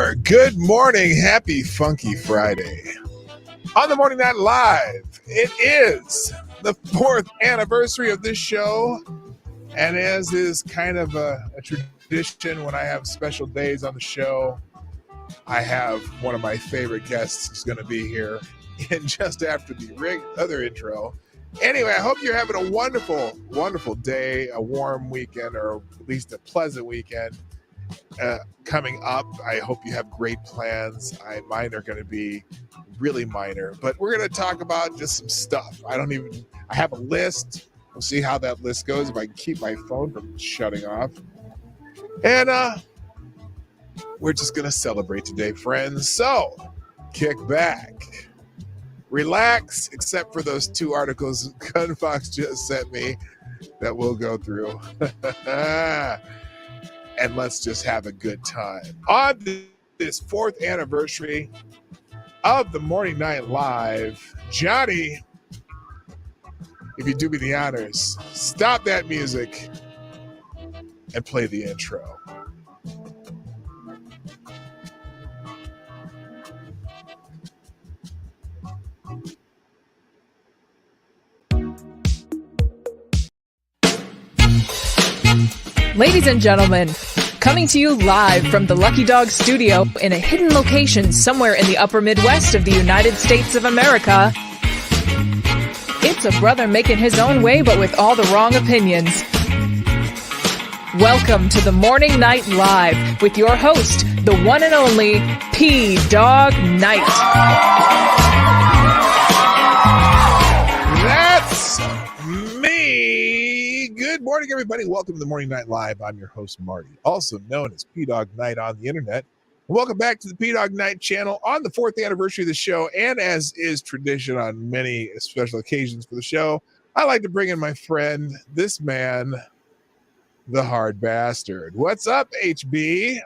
sir. Good morning. Happy Funky Friday. On the Morning Night Live, it is the 4th anniversary of this show. And as is kind of a tradition when I have special days on the show, I have one of my favorite guests who's going to be here in just after the other intro. Anyway, I hope you're having a wonderful, wonderful day, a warm weekend, or at least a pleasant weekend coming up. I hope you have great plans. Mine are going to be really minor, but we're going to talk about just some stuff. I have a list. We'll see how that list goes, if I can keep my phone from shutting off. And we're just going to celebrate today, friends. So kick back, relax, except for those 2 articles Gunfox just sent me that we'll go through. And let's just have a good time. On this 4th anniversary of the Morning Night Live, Johnny, if you do me the honors, stop that music and play the intro. Ladies and gentlemen, coming to you live from the Lucky Dog studio in a hidden location somewhere in the upper Midwest of the United States of America, it's a brother making his own way but with all the wrong opinions. Welcome to the Morning Night Live with your host, the one and only P-Dog Knight. That's me. Good morning, everybody. Welcome to the Morning Night Live. I'm your host, Marty, also known as P-Dog Knight on the internet. Welcome back to the P-Dog Knight channel on the 4th anniversary of the show. And as is tradition on many special occasions for the show, I like to bring in my friend, this man, the hard bastard. What's up, HB?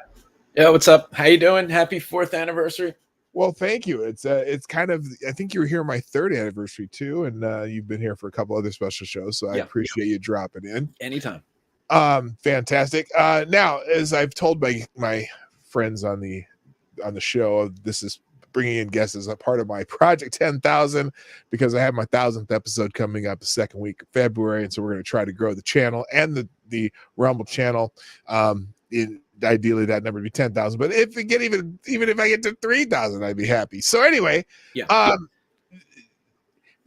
Yeah, what's up? How you doing? Happy 4th anniversary. Well, thank you. It's kind of, I think you were here my 3rd anniversary too, and you've been here for a couple other special shows, so I appreciate you dropping in. Anytime. Fantastic. Now, as I've told my friends on the show, this is bringing in guests as a part of my Project 10,000 because I have my 1,000th episode coming up the 2nd week of February, and so we're going to try to grow the channel and the Rumble channel. Ideally that number would be 10,000, but if we get even if I get to 3,000, I'd be happy. So anyway,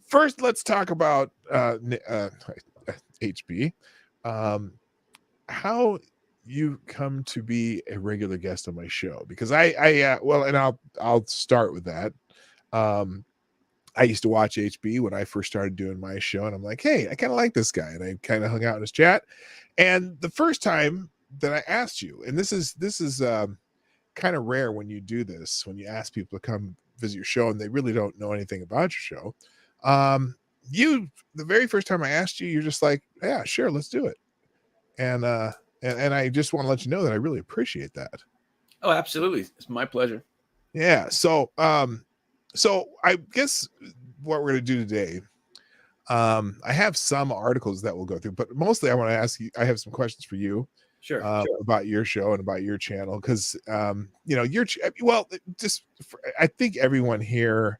first let's talk about HB, how you come to be a regular guest on my show, because I'll start with that. I used to watch HB when I first started doing my show, and I'm like, hey, I kind of like this guy, and I kind of hung out in his chat. And the first time that I asked you, and this is kind of rare when you do this, when you ask people to come visit your show and they really don't know anything about your show. The very first time I asked you, you're just like, yeah, sure, let's do it. And I just want to let you know that I really appreciate that. Oh, absolutely. It's my pleasure. Yeah. So I guess what we're going to do today, I have some articles that we'll go through, but mostly I want to ask you, I have some questions for you. Sure. About your show and about your channel, because I think everyone here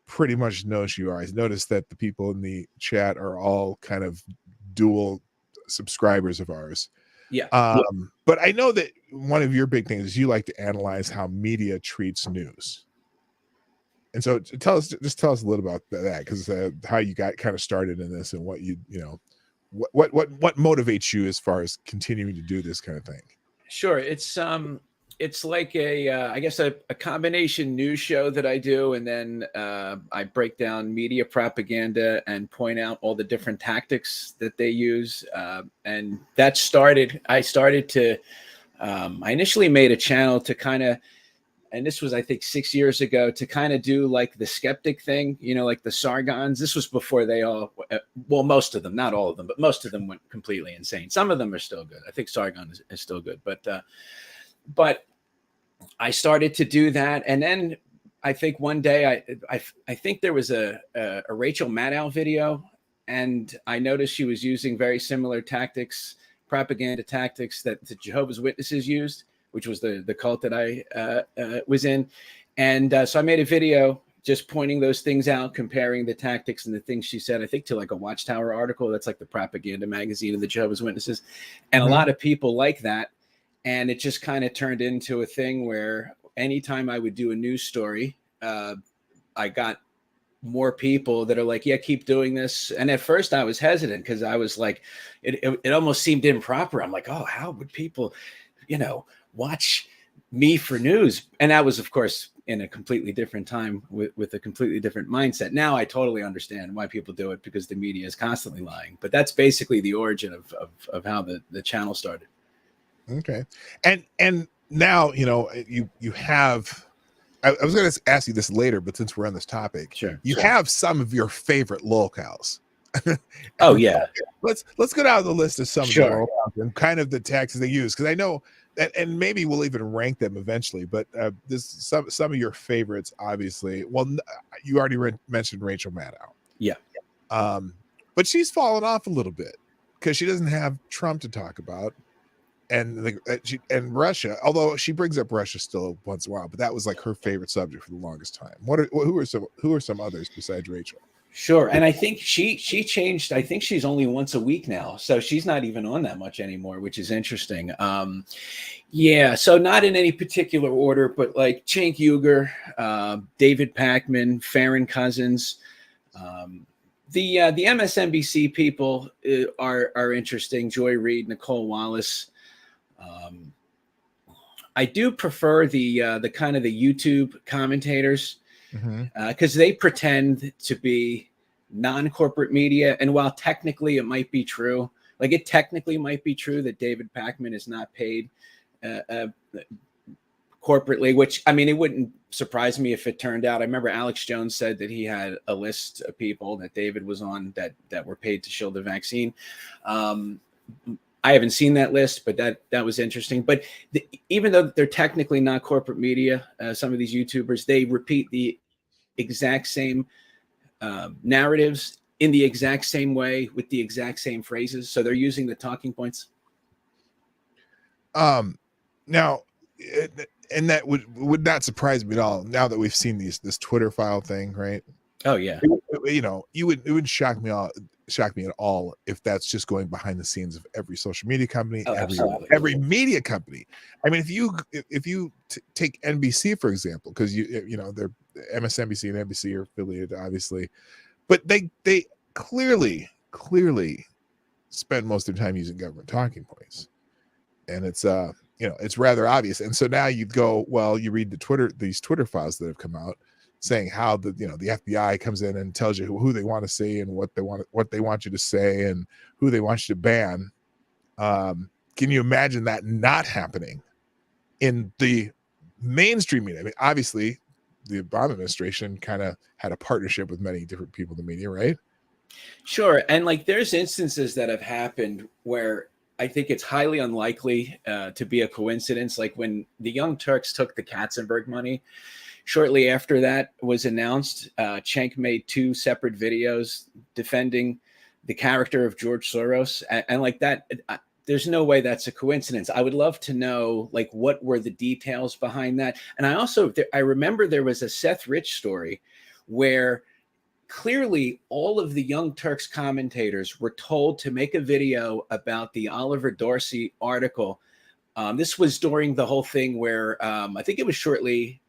pretty much knows who you are. I noticed that the people in the chat are all kind of dual subscribers of ours. Yeah. But I know that one of your big things is you like to analyze how media treats news. And so tell us a little about that, because how you got kind of started in this and what what motivates you as far as continuing to do this kind of thing. Sure. It's like I guess a combination news show that I do, and then I break down media propaganda and point out all the different tactics that they use. And that I initially made a channel to kind of, and this was, I think, 6 years ago, to kind of do like the skeptic thing, like the Sargons. This was before they all, most of them, not all of them, but most of them went completely insane. Some of them are still good. I think Sargon is still good, but I started to do that. And then I think one day I think there was a Rachel Maddow video, and I noticed she was using very similar tactics, propaganda tactics that the Jehovah's Witnesses used. which was the cult that I was in. And so I made a video just pointing those things out, comparing the tactics and the things she said, I think to like a Watchtower article. That's like the propaganda magazine of the Jehovah's Witnesses. And a lot of people like that. And it just kind of turned into a thing where anytime I would do a news story, I got more people that are like, yeah, keep doing this. And at first I was hesitant because I was like, it almost seemed improper. I'm like, oh, how would people, watch me for news? And that was, of course, in a completely different time with a completely different mindset. Now I totally understand why people do it, because the media is constantly lying. But that's basically the origin of how the channel started. Okay. And now, you have, I was going to ask you this later, but since we're on this topic, sure, have some of your favorite locales. Oh yeah. Let's go down the list of some of the Sure. locales and kind of the taxes they use. Cause I know that, and maybe we'll even rank them eventually, but this some of your favorites, obviously. Well, you already mentioned Rachel Maddow. Yeah. But she's fallen off a little bit because she doesn't have Trump to talk about. And Russia, although she brings up Russia still once in a while, but that was like her favorite subject for the longest time. Who are some others besides Rachel? Sure. And I think she changed. I think she's only once a week now, so she's not even on that much anymore, which is interesting. Yeah. So not in any particular order, but like Cenk Uygur, David Pakman, Farron Cousins. The MSNBC people are interesting. Joy Reid, Nicole Wallace. I do prefer the kind of the YouTube commentators because they pretend to be non-corporate media. And while technically it might be true, like it technically might be true that David Pakman is not paid corporately, which, I mean, it wouldn't surprise me if it turned out. I remember Alex Jones said that he had a list of people that David was on that were paid to shield the vaccine. I haven't seen that list, but that was interesting. But even though they're technically not corporate media, some of these YouTubers, they repeat the exact same narratives in the exact same way with the exact same phrases. So they're using the talking points. Now, and that would not surprise me at all. Now that we've seen this Twitter file thing, right? Oh yeah. It wouldn't shock me at all if that's just going behind the scenes of every social media company, every media company. I mean, if you take NBC for example, because they're MSNBC and NBC are affiliated, obviously, but they clearly spend most of their time using government talking points, and it's it's rather obvious. And so now you go, well, you read these Twitter files that have come out saying how the FBI comes in and tells you who they want to see and what they want you to say and who they want you to ban. Can you imagine that not happening in the mainstream media? I mean, obviously, the Obama administration kind of had a partnership with many different people in the media, right? Sure. And like there's instances that have happened where I think it's highly unlikely to be a coincidence. Like when the Young Turks took the Katzenberg money, shortly after that was announced, Cenk made 2 separate videos defending the character of George Soros. And like that, there's no way that's a coincidence. I would love to know, like, what were the details behind that? And I remember there was a Seth Rich story where clearly all of the Young Turks commentators were told to make a video about the Oliver Darcy article. This was during the whole thing where I think it was shortly,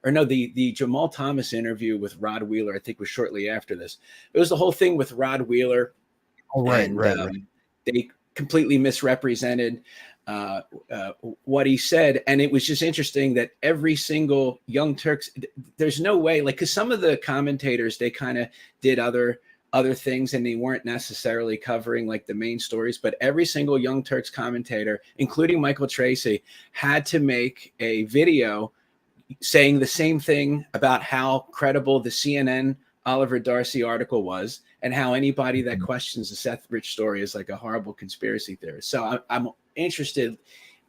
or no, the Jamal Thomas interview with Rod Wheeler, I think was shortly after this. It was the whole thing with Rod Wheeler. Oh, right. They completely misrepresented what he said. And it was just interesting that every single Young Turks, there's no way, like, because some of the commentators, they kind of did other things and they weren't necessarily covering like the main stories, but every single Young Turks commentator, including Michael Tracy, had to make a video saying the same thing about how credible the CNN Oliver Darcy article was and how anybody that questions the Seth Rich story is like a horrible conspiracy theorist. So I'm interested,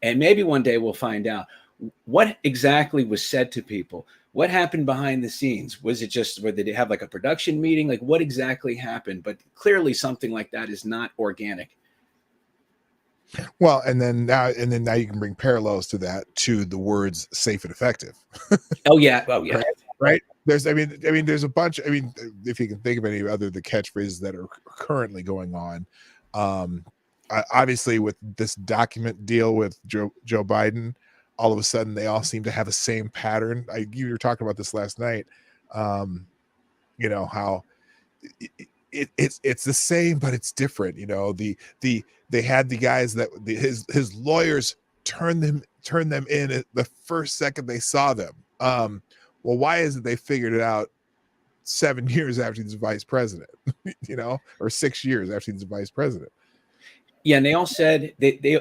and maybe one day we'll find out what exactly was said to people. What happened behind the scenes? Was it just where they have like a production meeting? Like what exactly happened? But clearly something like that is not organic. Well, and then now you can bring parallels to that to the words safe and effective. Oh yeah. Right. There's there's a bunch. If you can think of any other the catchphrases that are currently going on, obviously with this document deal with Joe Biden, all of a sudden they all seem to have the same pattern. You were talking about this last night. You know how it's the same, but it's different. You know, they had the guys that his lawyers turned them in at the first second they saw them. Well, why is it they figured it out 7 years after he's vice president? You know, or 6 years after he's vice president. Yeah, and they all said they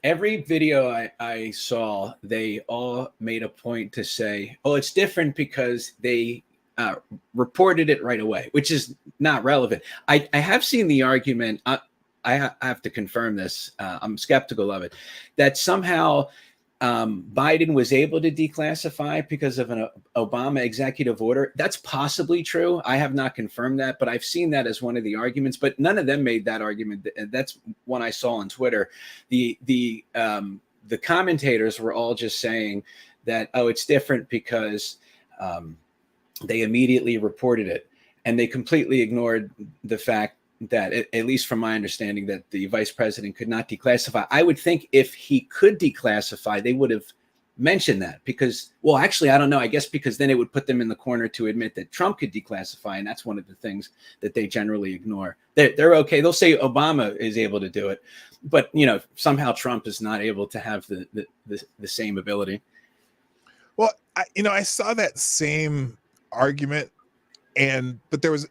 every video I saw, they all made a point to say, "Oh, it's different because they reported it right away," which is not relevant. I have seen the argument. I have to confirm this. I'm skeptical of it, that somehow Biden was able to declassify because of an Obama executive order. That's possibly true. I have not confirmed that, but I've seen that as one of the arguments. But none of them made that argument. That's one I saw on Twitter. The commentators were all just saying that, oh, it's different because they immediately reported it, and they completely ignored the fact that, at least from my understanding, that the vice president could not declassify. I would think if he could declassify, they would have mentioned that, because, well, actually, I don't know. I guess because then it would put them in the corner to admit that Trump could declassify. And that's one of the things that they generally ignore. They're okay. They'll say Obama is able to do it, but, you know, somehow Trump is not able to have the same ability. Well, I saw that same argument, but there was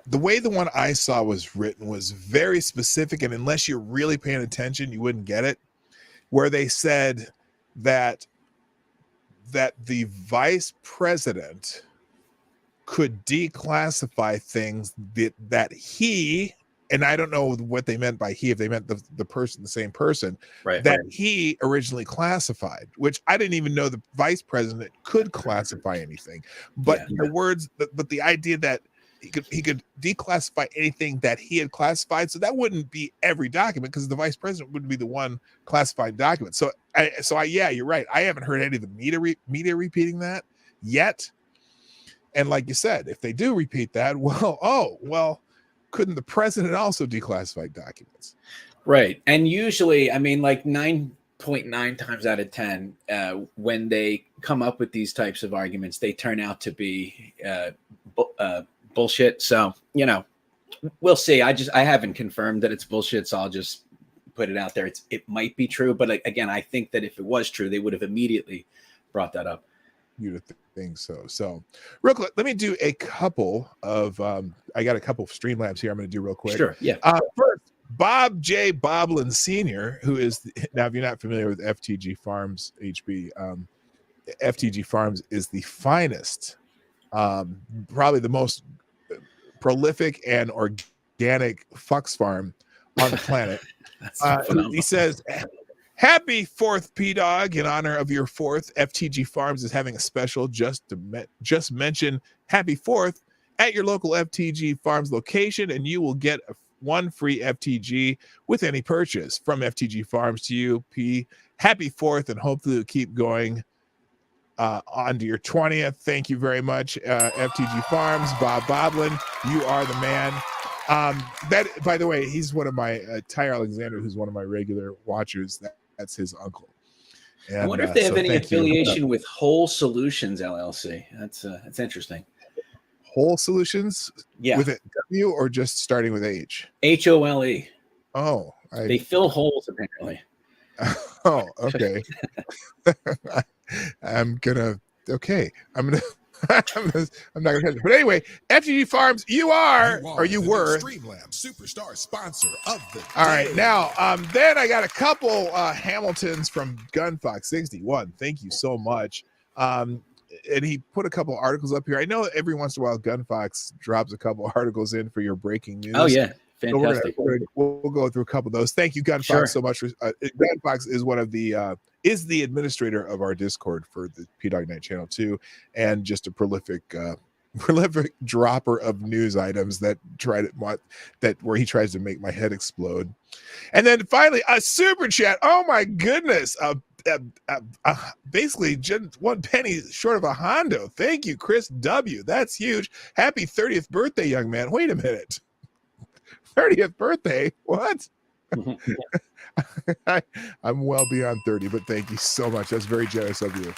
the way the one I saw was written was very specific, and unless you're really paying attention, you wouldn't get it. Where they said that the vice president could declassify things that he, and I don't know what they meant by he, if they meant the person, the same person, right, that he originally classified, which I didn't even know the vice president could classify anything. But but the idea that he could declassify anything that he had classified, so that wouldn't be every document, because the vice president wouldn't be the one classifying documents. So yeah, you're right. I haven't heard any of the media repeating that yet. And like you said, if they do repeat that, well, couldn't the president also declassify documents? Right. And usually, I mean, like 9.9 times out of 10, when they come up with these types of arguments, they turn out to be bullshit. So, you know, we'll see. I haven't confirmed that it's bullshit, so I'll just put it out there. It might be true, but again, I think that if it was true, they would have immediately brought that up. You'd think so. So real quick, let me do a couple of I got a couple of Streamlabs here I'm going to do real quick. Sure. Yeah. First, Bob J. Boblin Sr., who is, now if you're not familiar with FTG Farms HB, FTG Farms is the finest, probably the most prolific and organic fox farm on the planet. He says, happy 4th P-Dog. In honor of your 4th, FTG Farms is having a special. Just mention Happy 4th at your local FTG Farms location, and you will get one free FTG with any purchase. From FTG Farms to you, P. Happy 4th, and hopefully it'll keep going on to your 20th. Thank you very much, FTG Farms. Bob Boblin, you are the man. That, by the way, he's one of my Ty Alexander, who's one of my regular watchers. That's his uncle. And, I wonder if they have any affiliation with Whole Solutions LLC. That's interesting. Whole Solutions? Yeah. With a W or just starting with H? HOLE. Oh. They fill holes, apparently. Oh, okay. I'm not gonna touch it. But anyway, FTG Farms, you were Streamlab Superstar sponsor of the all right. Now, then I got a couple Hamiltons from Gunfox 61. Thank you so much. And he put a couple articles up here. I know every once in a while Gunfox drops a couple articles in for your breaking news. Oh yeah, fantastic. So we'll go through a couple of those. Thank you, Gunfox, so much. Gunfox is one of the is the administrator of our Discord for the P-Dog Night channel too, and just a prolific prolific dropper of news items that where he tries to make my head explode. And then finally, a super chat. Oh my goodness. Basically just 1 penny short of a Hondo. Thank you, Chris W. That's huge. Happy 30th birthday, young man. Wait a minute. 30th birthday? What? I'm well beyond 30, but thank you so much. That's very generous of you.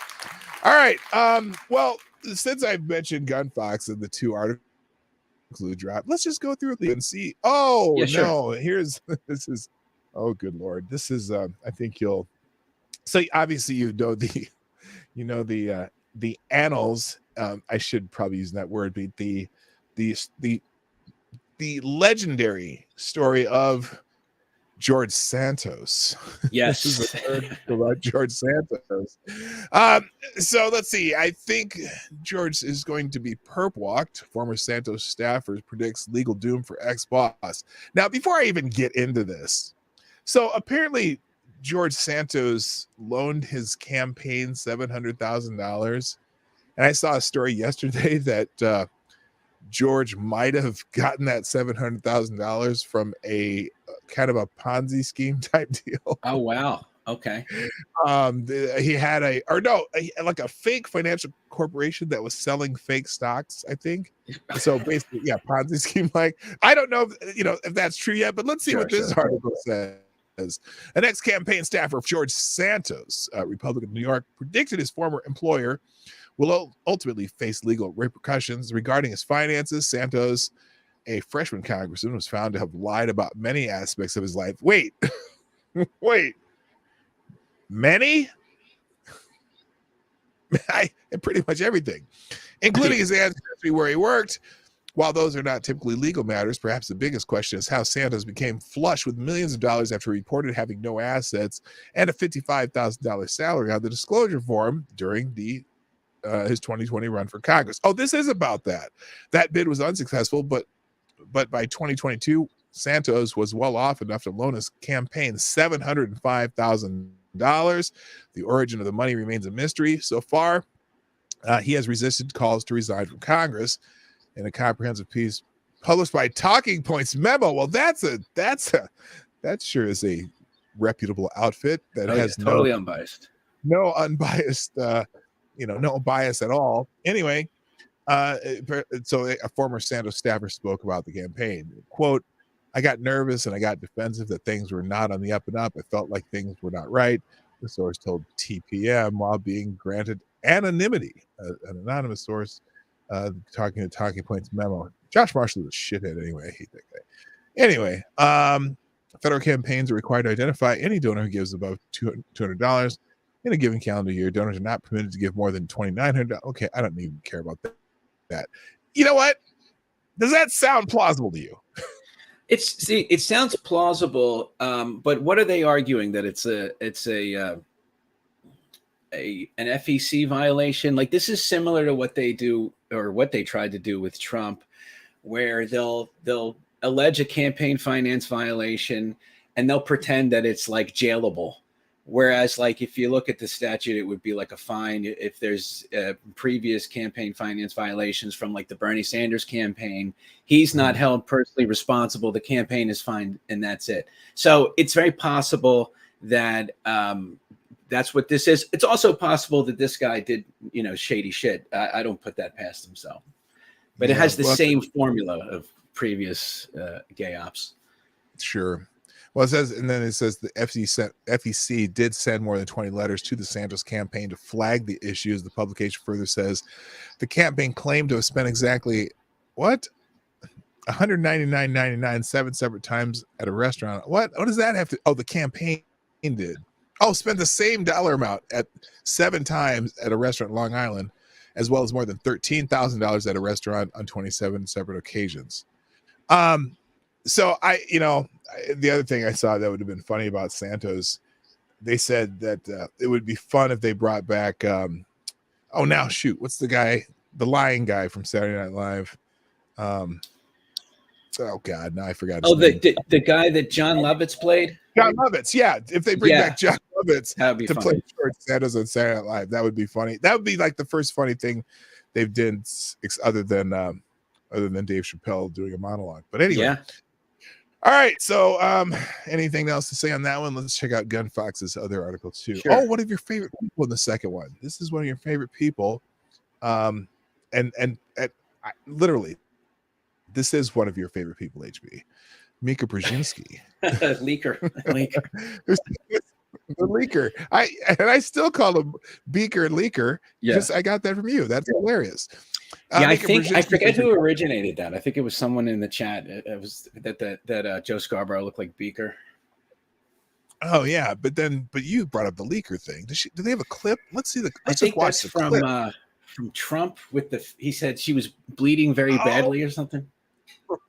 All right. Well, since I've mentioned Gunfox and the 2 articles we dropped, let's just go through and see. Oh, yeah, sure. No, this is, oh, good Lord. This is, I think you'll, so obviously, the annals, I should probably use that word, but the legendary story of George Santos. Yes. This is a third about George Santos. So let's see. I think George is going to be perp walked. Former Santos staffer predicts legal doom for ex-boss. Now, before I even get into this, so apparently George Santos loaned his campaign $700,000. And I saw a story yesterday that George might have gotten that $700,000 from a kind of a Ponzi scheme type deal. Oh, wow. Okay. He had like a fake financial corporation that was selling fake stocks, I think. So basically, yeah, Ponzi scheme. Like, I don't know if that's true yet, but let's see what this article says. An ex-campaign staffer of George Santos, Republican of New York, predicted his former employer will ultimately face legal repercussions regarding his finances. Santos, a freshman congressman, was found to have lied about many aspects of his life. Wait, many? Pretty much everything, including his ancestry, where he worked. While those are not typically legal matters, perhaps the biggest question is how Santos became flush with millions of dollars after reported having no assets and a $55,000 salary on the disclosure form during his 2020 run for Congress. Oh, this is about that. That bid was unsuccessful, but by 2022, Santos was well off enough to loan his campaign $705,000. The origin of the money remains a mystery. So far, he has resisted calls to resign from Congress. In a comprehensive piece published by Talking Points Memo. Well, that sure is a reputable outfit that has totally unbiased. No unbiased, no bias at all. Anyway, so a former Santos staffer spoke about the campaign. Quote, "I got nervous and I got defensive that things were not on the up and up. I felt like things were not right," the source told TPM while being granted anonymity. An anonymous source talking to Talking Points Memo. Josh Marshall is a shithead anyway. I hate that guy. Anyway, federal campaigns are required to identify any donor who gives above $200 in a given calendar year. Donors are not permitted to give more than $2,900. Okay, I don't even care about that. You know what? Does that sound plausible to you? It sounds plausible, but what are they arguing, that it's an FEC violation? Like, this is similar to what they do, or what they tried to do with Trump, where they'll allege a campaign finance violation and they'll pretend that it's like jailable. Whereas, like, if you look at the statute, it would be like a fine if there's previous campaign finance violations from like the Bernie Sanders campaign. He's not held personally responsible. The campaign is fined and that's it. So it's very possible that that's what this is. It's also possible that this guy did, shady shit. I don't put that past himself. But it has the same formula of previous gay ops. Sure. Well, it says the FEC did send more than 20 letters to the Santos campaign to flag the issues. The publication further says the campaign claimed to have spent exactly $199.99 7 separate times at a restaurant. What does that have to? Oh, the campaign did. Oh, spend the same dollar amount at 7 times at a restaurant in Long Island, as well as more than $13,000 at a restaurant on 27 separate occasions. So the other thing I saw that would have been funny about Santos, they said that it would be fun if they brought back, what's the guy, the lying guy from Saturday Night Live? Oh God, now I forgot. The guy that John Lovitz played. John Lovitz, yeah. If they bring back John Lovitz to funny. play George Santos on Saturday Night Live, that would be funny. That would be like the first funny thing they've done other than Dave Chappelle doing a monologue. But anyway. Yeah. All right, so anything else to say on that one? Let's check out Gun Fox's other article too. Sure. Oh, one of your favorite people in the second one. This is one of your favorite people, and literally, this is one of your favorite people, HB. Mika Brzezinski. Leaker. The leaker. I still call him Beaker and Leaker. Yeah. Just I got that from you. That's hilarious. Yeah, I forget who originated that. I think it was someone in the chat. It was that Joe Scarborough looked like Beaker. Oh yeah, but you brought up the leaker thing. Do they have a clip? Let's see I think that's from Trump he said she was bleeding very badly or something.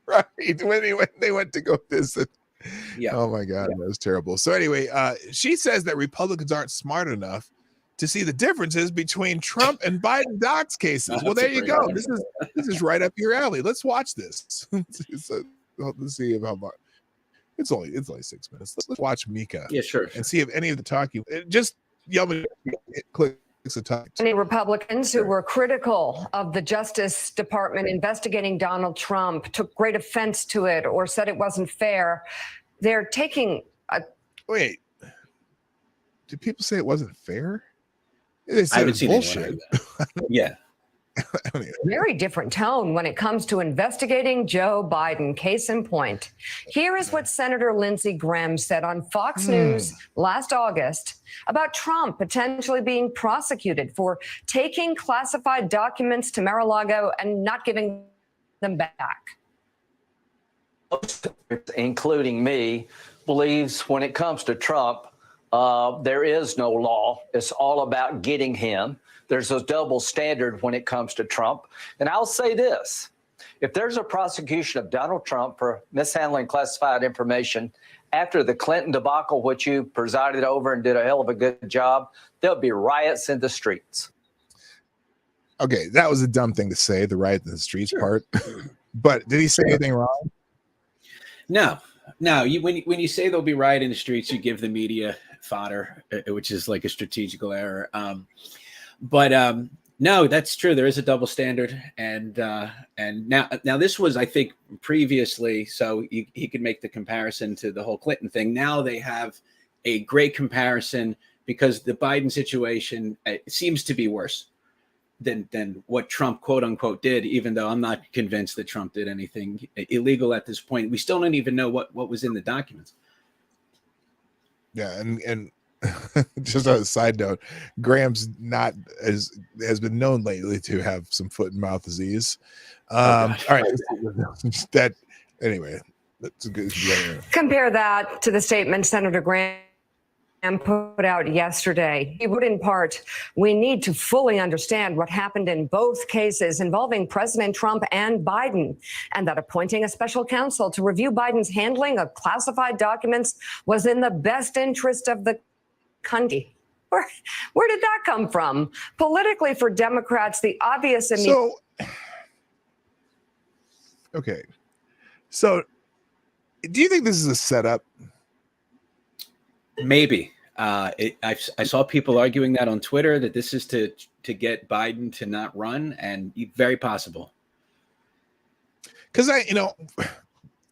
Right. When they went to go visit. Yeah. Oh my God, that was terrible. So anyway, she says that Republicans aren't smart enough to see the differences between Trump and Biden docs cases. Well, there you go. This is right up your alley. Let's watch this. Let's see how much. It's only 6 minutes. Let's watch Mika. Yeah, sure. And see if any of the talking. Just yell me. Click the talk. Many Republicans who were critical of the Justice Department investigating Donald Trump took great offense to it or said it wasn't fair. They're taking a. Wait. Did people say it wasn't fair? They said I haven't seen bullshit. Yeah. Very different tone when it comes to investigating Joe Biden. Case in point. Here is what Senator Lindsey Graham said on Fox News last August about Trump potentially being prosecuted for taking classified documents to Mar-a-Lago and not giving them back. Including me, believes when it comes to Trump, there is no law. It's all about getting him. There's a double standard when it comes to Trump. And I'll say this. If there's a prosecution of Donald Trump for mishandling classified information after the Clinton debacle, which you presided over and did a hell of a good job, there'll be riots in the streets. Okay, that was a dumb thing to say, the riot in the streets part. But did he say anything wrong? No. When you say there'll be riot in the streets, you give the media fodder, which is like a strategical error. But no, that's true. There is a double standard, and now this was, I think, previously, so he could make the comparison to the whole Clinton thing. Now they have a great comparison because the Biden situation seems to be worse than what Trump, quote unquote, did. Even though I'm not convinced that Trump did anything illegal at this point, we still don't even know what was in the documents. Yeah, and just on a side note, Graham's has been known lately to have some foot and mouth disease. All right, anyway, that's a good. Compare that to the statement Senator Graham put out yesterday. He wrote in part, we need to fully understand what happened in both cases involving President Trump and Biden, and that appointing a special counsel to review Biden's handling of classified documents was in the best interest of the country. Where did that come from? Politically, for Democrats, the obvious. Okay. So, do you think this is a setup? Maybe. I saw people arguing that on Twitter, that this is to get Biden to not run, and very possible. Because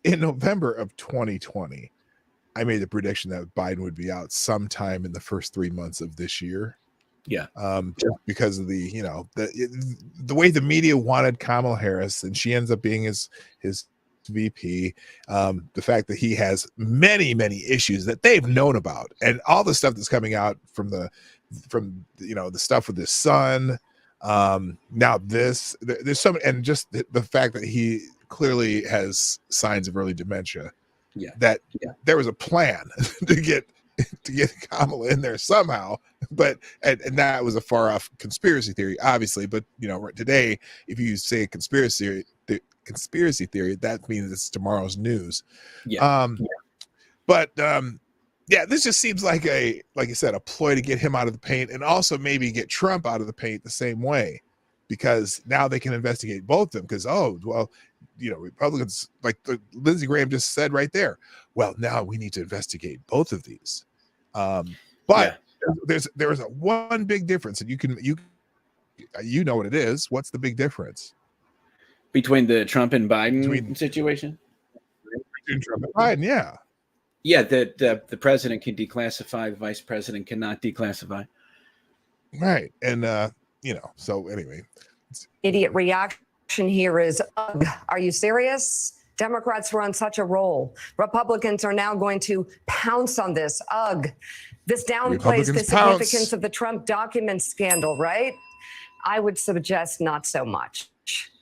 in November of 2020, I made the prediction that Biden would be out sometime in the first 3 months of this year. Yeah. Just because of the way the media wanted Kamala Harris, and she ends up being his VP. The fact that he has many issues that they've known about, and all the stuff that's coming out from the stuff with his son. Now there's some, and just the fact that he clearly has signs of early dementia. That there was a plan to get Kamala in there somehow, but and that was a far off conspiracy theory, obviously. But today, if you say conspiracy theory, that means it's tomorrow's news. But this just seems like like you said, a ploy to get him out of the paint, and also maybe get Trump out of the paint the same way, because now they can investigate both of them. Because Republicans, like Lindsey Graham just said right there, well, now we need to investigate both of these. But there is one big difference, and you You know what it is. What's the big difference between the Trump and Biden situation? Between Trump and Biden, yeah. Yeah, that the president can declassify, the vice president cannot declassify. Right. And, so anyway. Idiot reaction here is, ugh, are you serious? Democrats were on such a roll. Republicans are now going to pounce on this. Ugh. This downplays the significance of the Trump document scandal, right? I would suggest not so much.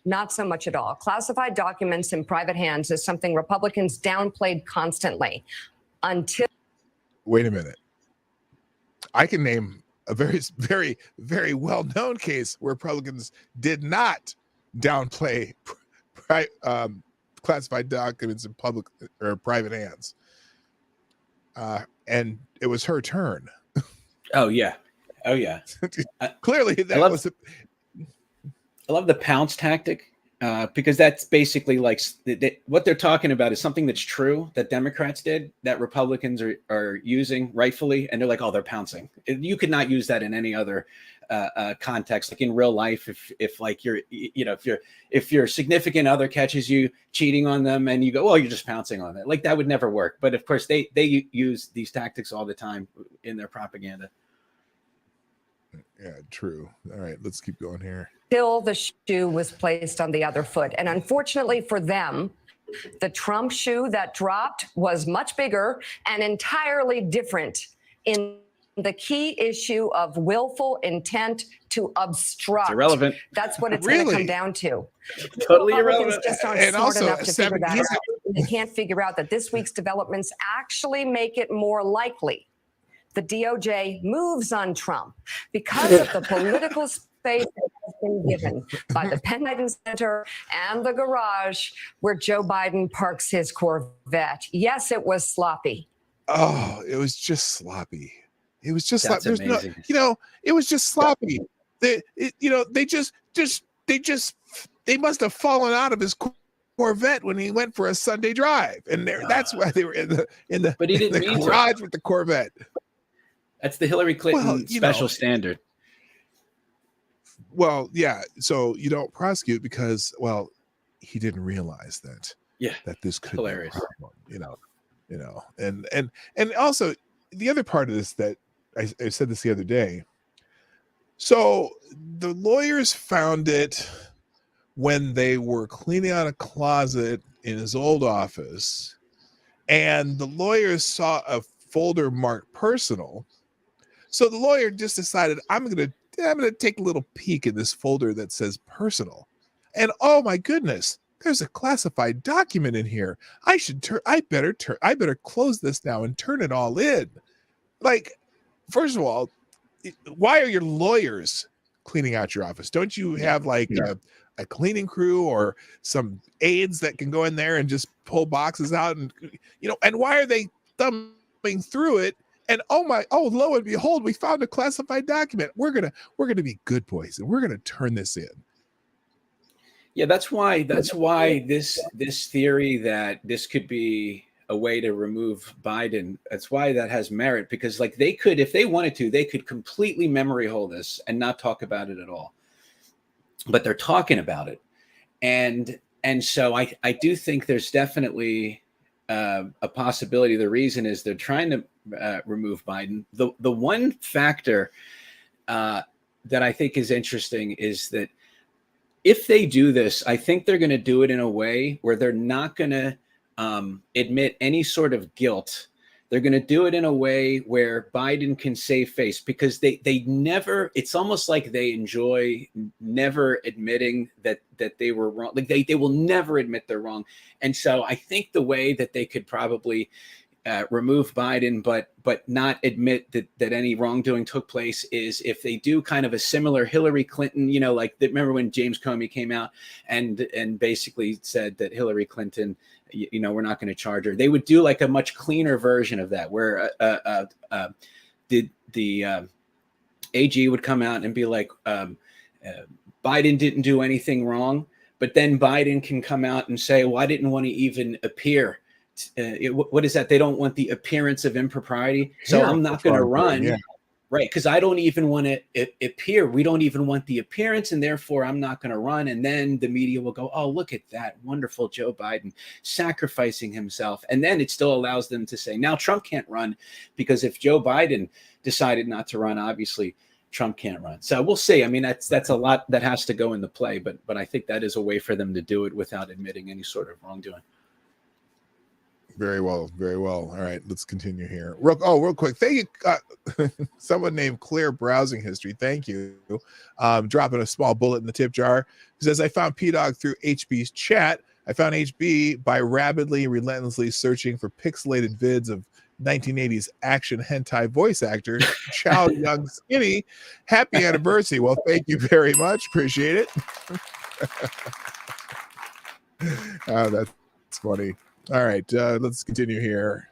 Not so much at all. Classified documents in private hands is something Republicans downplayed constantly until. Wait a minute. I can name a very, very, very well-known case where Republicans did not downplay classified documents in public or private hands. And it was her turn. Oh, yeah. Oh, yeah. Clearly, that was I love the pounce tactic because that's basically like what they're talking about is something that's true that Democrats did that Republicans are using rightfully. And they're like, oh, they're pouncing. You could not use that in any other context, like in real life. If like if your significant other catches you cheating on them and you go, well, you're just pouncing on it. Like that would never work. But of course, they use these tactics all the time in their propaganda. Yeah, true. All right, let's keep going here. Still, the shoe was placed on the other foot. And unfortunately for them, the Trump shoe that dropped was much bigger and entirely different in the key issue of willful intent to obstruct. It's irrelevant. That's what it's going to come down to. Totally irrelevant. Just aren't And smart also, enough to figure that out. They can't figure out that this week's developments actually make it more likely the DOJ moves on Trump because of the political space that has been given by the Penn Biden Center and the garage where Joe Biden parks his Corvette. Yes, it was sloppy. Oh, it was just sloppy. It was just like there's amazing. It was just sloppy. They must have fallen out of his Corvette when he went for a Sunday drive, and that's why they were in the garage with the Corvette. That's the Hillary Clinton special standard. Well, yeah. So you don't prosecute because, he didn't realize that. Yeah, that this could hilarious. be a problem, and also the other part of this that I said this the other day. So the lawyers found it when they were cleaning out a closet in his old office, and the lawyers saw a folder marked personal. So the lawyer just decided, I'm gonna take a little peek in this folder that says personal, and oh my goodness, there's a classified document in here. I better close this now and turn it all in. Like, first of all, why are your lawyers cleaning out your office? Don't you have like a cleaning crew or some aides that can go in there and just pull boxes out and and why are they thumbing through it? And lo and behold, we found a classified document. We're gonna be good boys and we're gonna turn this in. Yeah, that's why this theory that this could be a way to remove Biden, that's why that has merit, because like they could, if they wanted to, they could completely memory hole this and not talk about it at all. But they're talking about it. And so I do think there's definitely a possibility. The reason is they're trying to remove Biden. The one factor that I think is interesting is that if they do this, I think they're going to do it in a way where they're not going to admit any sort of guilt. They're going to do it in a way where Biden can save face, because they never, it's almost like they enjoy never admitting that they were wrong. Like they will never admit they're wrong. And so I think the way that they could probably remove Biden, but not admit that any wrongdoing took place is if they do kind of a similar Hillary Clinton, remember when James Comey came out and basically said that Hillary Clinton, we're not going to charge her. They would do like a much cleaner version of that, where the AG would come out and be like, Biden didn't do anything wrong, but then Biden can come out and say, well, I didn't want to even appear. What is that? They don't want the appearance of impropriety. So I'm not going to run. Yeah. Right, because I don't even want to appear. We don't even want the appearance, and therefore I'm not going to run. And then the media will go, oh, look at that wonderful Joe Biden sacrificing himself. And then it still allows them to say, now Trump can't run, because if Joe Biden decided not to run, obviously Trump can't run. So we'll see. I mean, that's a lot that has to go into play, but I think that is a way for them to do it without admitting any sort of wrongdoing. Very well, very well. All right, let's continue here. Real quick. Thank you. Someone named Clear Browsing History. Thank you. Dropping a small bullet in the tip jar. He says, I found P-Dog through HB's chat. I found HB by rapidly, relentlessly searching for pixelated vids of 1980s action hentai voice actors. Chow Young Skinny. Happy anniversary. Well, thank you very much. Appreciate it. Oh, that's funny. All right, let's continue here.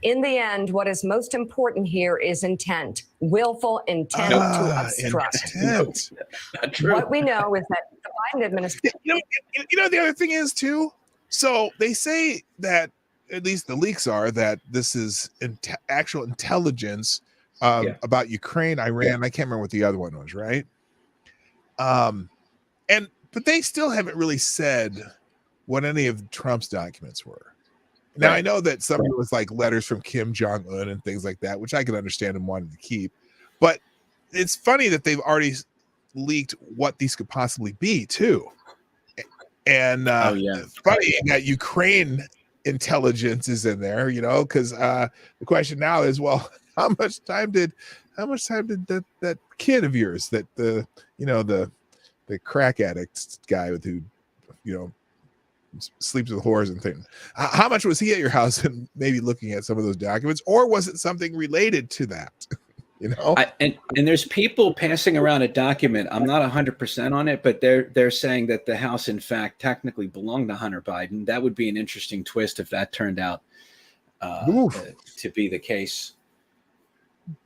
In the end, what is most important here is intent, willful intent to obstruct. Intent. What we know is that the Biden administration. You know, the other thing is too. So they say that, at least the leaks are, that this is actual intelligence about Ukraine, Iran. I can't remember what the other one was, right? But they still haven't really said what any of Trump's documents were. Now, I know that some of it was like letters from Kim Jong-un and things like that, which I can understand him wanting to keep. But it's funny that they've already leaked what these could possibly be, too. And funny that Ukraine intelligence is in there, you know, because the question now is, well, how much time did that kid of yours, that the crack addict guy with who, sleeps with whores and things, how much was he at your house and maybe looking at some of those documents, or was it something related to that? And there's people passing around a document. I'm not 100% on it, but they're saying that the house, in fact, technically belonged to Hunter Biden. That would be an interesting twist if that turned out to be the case.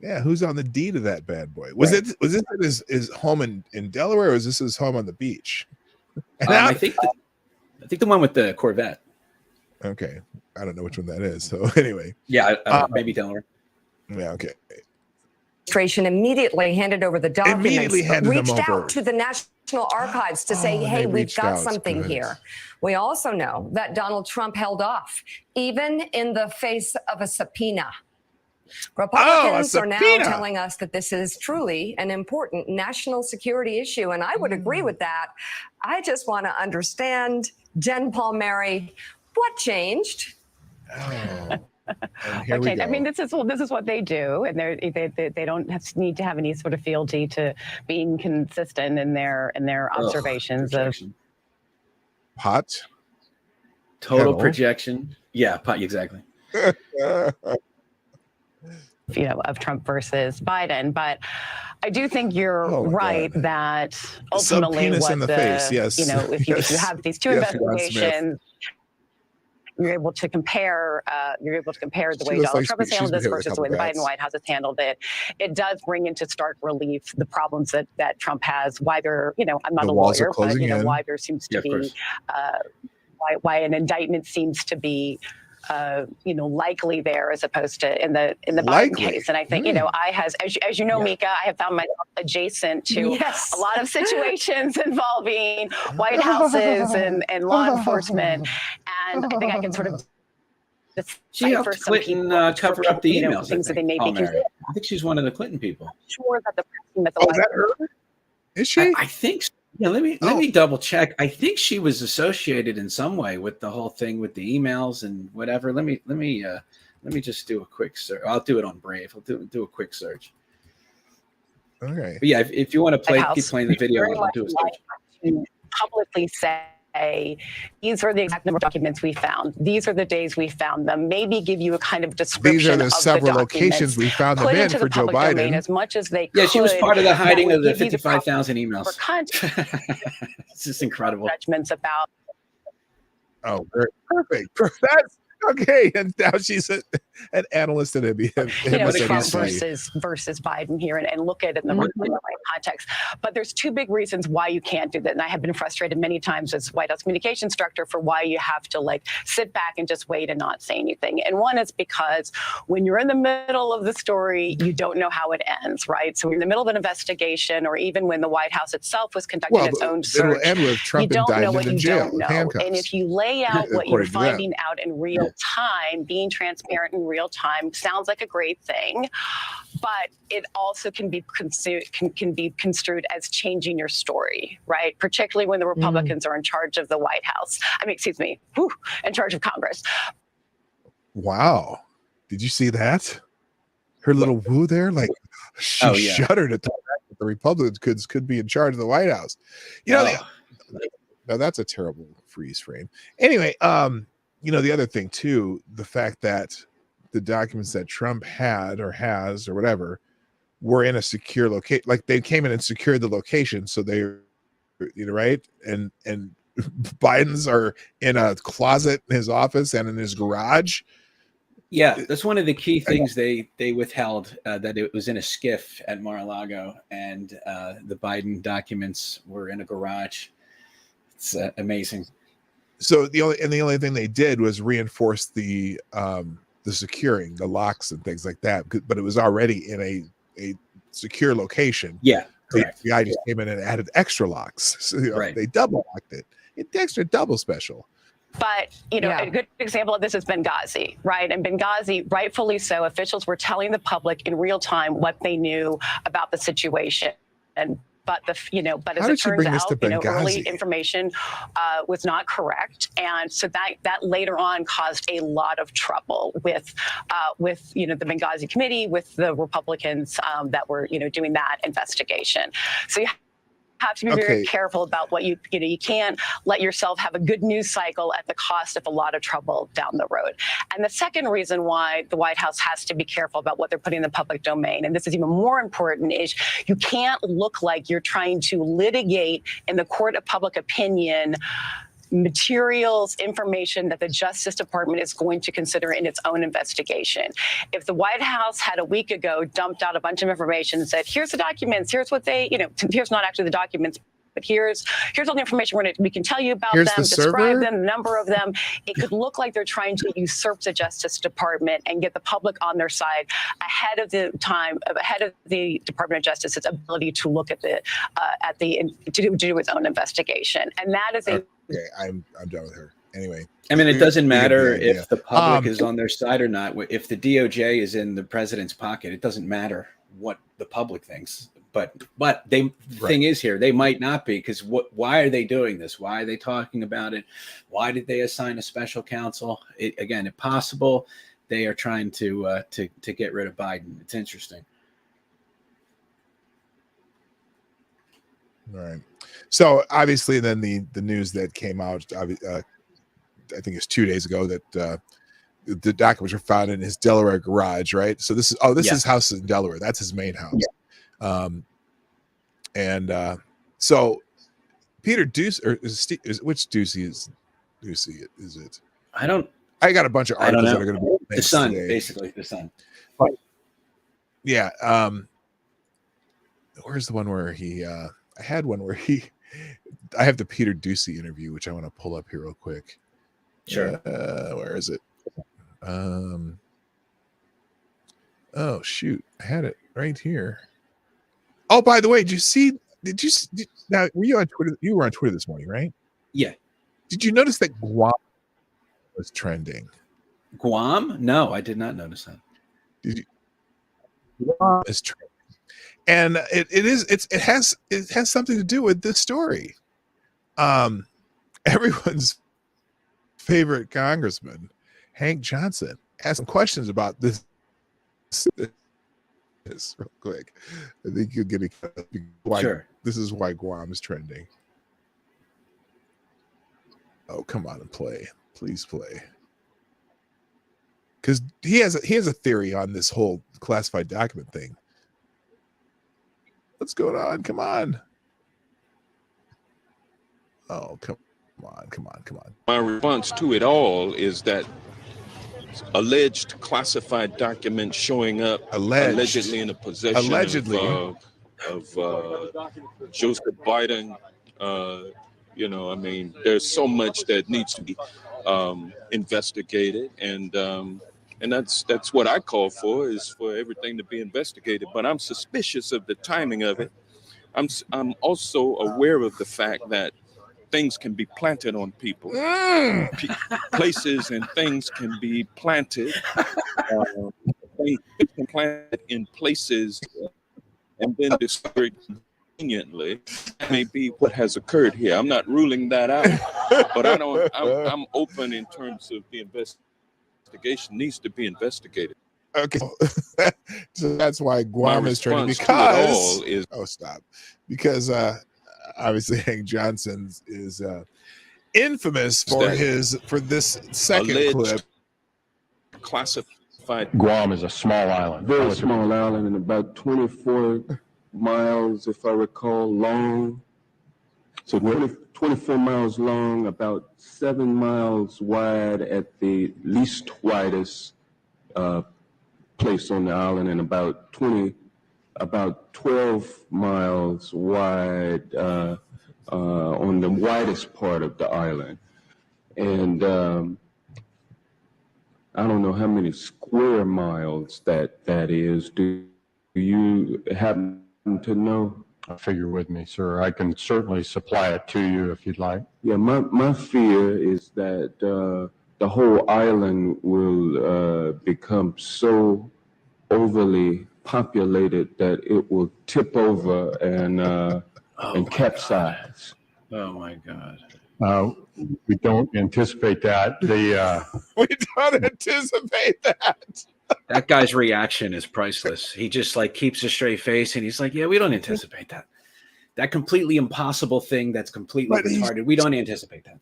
Yeah, who's on the deed of that bad boy? Was this his home in Delaware, or was this his home on the beach? I think the one with the Corvette. Okay, I don't know which one that is. So anyway, maybe Delaware. Yeah, okay. Administration immediately handed over the documents, reached out to the National Archives to say, hey, we've got something here. We also know that Donald Trump held off, even in the face of a subpoena. Republicans are now telling us that this is truly an important national security issue, and I would agree with that. I just want to understand, Jen Palmieri, what changed? Okay, I mean, this is what they do, and they don't need to have any sort of fealty to being consistent in their observations of total projection. Yeah, exactly. Of Trump versus Biden, but I do think you're right that ultimately if you have these two investigations, you're able to compare the way Donald Trump has handled this versus the way the Biden White House has handled it. It does bring into stark relief the problems that Trump has. Why they're, I'm not a lawyer, but why there seems to be why an indictment seems to be likely there as opposed to in the Biden case. And I think, as you know, Mika, I have found myself adjacent to a lot of situations involving White Houses and law enforcement. And I think I can sort of decipher some people cover up the emails, things that they may be considering. I think she's one of the Clinton people. I'm sure that the person that the is that her? Is she? I think so. Yeah, let me double check. I think she was associated in some way with the whole thing with the emails and whatever. Let me just do a quick search. I'll do it on Brave. I'll do a quick search. Okay. But yeah, if you want to keep playing the video, I'll do a search. To publicly say, these are the exact number of documents we found. These are the days we found them. Maybe give you a kind of description. These are the several locations we found them in for Joe Biden. As much as they she was part of the hiding of the 55,000 emails. This is incredible. Judgments about. Oh, very perfect. That's okay. And now she's an analyst at Trump versus Biden here and look at it in the right context. But there's two big reasons why you can't do that. And I have been frustrated many times as White House communications director for why you have to like sit back and just wait and not say anything. And one is because when you're in the middle of the story, you don't know how it ends, right? So you're in the middle of an investigation, or even when the White House itself was conducting its own search, you don't know what you don't know. And if you lay out what you're finding out in real time, being transparent in real time sounds like a great thing, but it also can be construed as changing your story, right? Particularly when the Republicans are in charge of the White House. In charge of Congress. Wow. Did you see that? Her little woo there? Like, she shuddered at the fact that the Republicans could be in charge of the White House. Now that's a terrible freeze frame. Anyway, the other thing too, the fact that the documents that Trump had or has or whatever were in a secure location, like they came in and secured the location, so they, right? And Biden's are in a closet in his office and in his garage. Yeah, that's one of the key things they withheld, that it was in a skiff at Mar-a-Lago, and the Biden documents were in a garage. It's amazing. So the only thing they did was reinforce the securing, the locks and things like that, but it was already in a secure location. Yeah, correct. The guy just came in and added extra locks. So, they double locked it. It's extra double special. But, a good example of this is Benghazi, right? And Benghazi, rightfully so, officials were telling the public in real time what they knew about the situation. But as it turns out, early information was not correct, and so that later on caused a lot of trouble with the Benghazi committee, with the Republicans that were doing that investigation. So you have to be very careful about what you can't let yourself have a good news cycle at the cost of a lot of trouble down the road. And the second reason why the White House has to be careful about what they're putting in the public domain, and this is even more important, is you can't look like you're trying to litigate in the court of public opinion materials, information that the Justice Department is going to consider in its own investigation. If the White House had a week ago dumped out a bunch of information and said, here's the documents, here's what they, here's not actually the documents, but here's all the information we can tell you about them, describe them, the number of them. It could look like they're trying to usurp the Justice Department and get the public on their side ahead of the Department of Justice's ability to look to do its own investigation. And that is Okay, I'm done with her. Anyway, I mean, it doesn't matter if the public is on their side or not. If the DOJ is in the president's pocket, it doesn't matter what the public thinks. But the thing is here, they might not be, because why are they doing this? Why are they talking about it? Why did they assign a special counsel? Again, if possible, they are trying to get rid of Biden. It's interesting. All right. So obviously, then the news that came out, I think it's 2 days ago, that the documents were found in his Delaware garage, right? So this is this is his house in Delaware. That's his main house. Yeah. So Peter Doocy, or which Doocy is it? I got a bunch of articles that are going to be the Sun today. Basically the Sun. Right. Yeah. Where's the one where he? I had one where I have the Peter Doocy interview, which I want to pull up here real quick. Sure. Where is it? Oh shoot, I had it right here. Oh, by the way, now were you on Twitter? You were on Twitter this morning, right? Yeah. Did you notice that Guam was trending? Guam? No, I did not notice that. Did you? Guam is trending. And it has something to do with this story. Everyone's favorite congressman, Hank Johnson, asked some questions about this real quick. I think you'll get it. Sure. This is why Guam is trending. Oh, come on and play. Please play. Because he has a theory on this whole classified document thing. What's going on? Come on. Oh, come on. My response to it all is that alleged classified documents showing up allegedly in the possession of Joseph Biden. You know, I mean, there's so much that needs to be investigated, and that's what I call for, is for everything to be investigated. But I'm suspicious of the timing of it. I'm also aware of the fact that things can be planted on people. Places and things can be planted. Things can planted in places and then discovered conveniently. That may be what has occurred here. I'm not ruling that out, but I'm open in terms of the investigation needs to be investigated. Okay, so that's why Guam is turning, because obviously Hank Johnson is infamous for this second clip. Classified. Guam is a small island, very small island, and about 24 miles, if I recall, long. So 24 miles long, about 7 miles wide at the least widest place on the island, and about 12 miles wide on the widest part of the island. And I don't know how many square miles that is. Do you happen to know? A figure with me, sir. I can certainly supply it to you if you'd like. Yeah, my fear is that the whole island will become so overly populated that it will tip over and capsize. Oh my God. We don't anticipate that. We don't anticipate that. That guy's reaction is priceless. He just like keeps a straight face and he's like, yeah, we don't anticipate that. That completely impossible thing that's completely retarded. We don't anticipate that.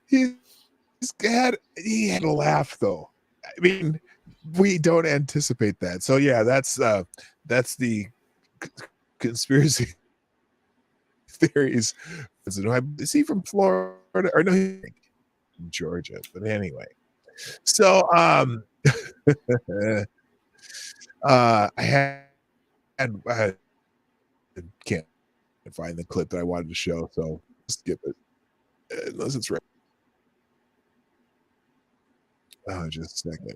He had a laugh though. I mean, we don't anticipate that. So yeah, that's the conspiracy theories. Is he from Florida or no? He's from Georgia, but anyway. So I can't find the clip that I wanted to show, so skip it unless it's right. Oh, just a second.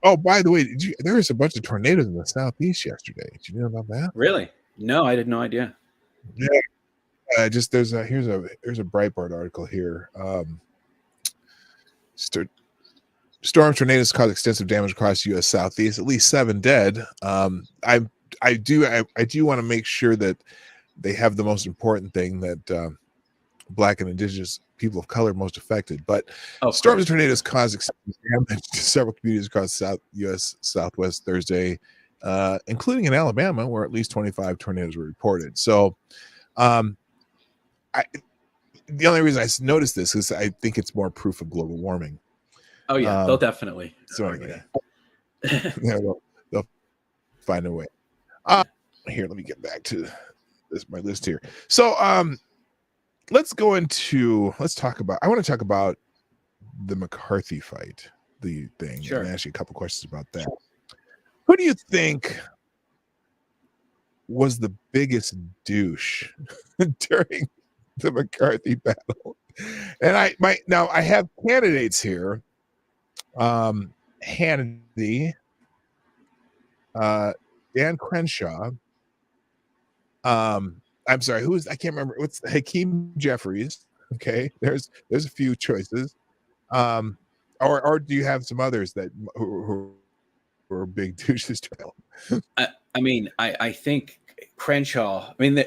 Oh, by the way, there was a bunch of tornadoes in the southeast yesterday. Did you know about that? Really? No, I had no idea. Yeah. Here's a Breitbart article here. Storm tornadoes cause extensive damage across the U.S. Southeast. At least 7 dead. I do want to make sure that they have the most important thing, that Black and Indigenous people of color most affected. But storms and tornadoes caused extensive damage to several communities across the U.S. Southwest Thursday, including in Alabama, where at least 25 tornadoes were reported. So, the only reason I noticed this is I think it's more proof of global warming. Oh yeah, they'll definitely. So anyway, they'll find a way. Here, let me get back to my list here. So let's talk about. I want to talk about the McCarthy fight, the thing, and ask you a couple questions about that. Who do you think was the biggest douche during the McCarthy battle? And I have candidates here. Hannity, Dan Crenshaw. I'm sorry, I can't remember. What's Hakeem Jeffries? Okay, there's a few choices. Or do you have some others that who are big douches? I mean, I think Crenshaw. I mean,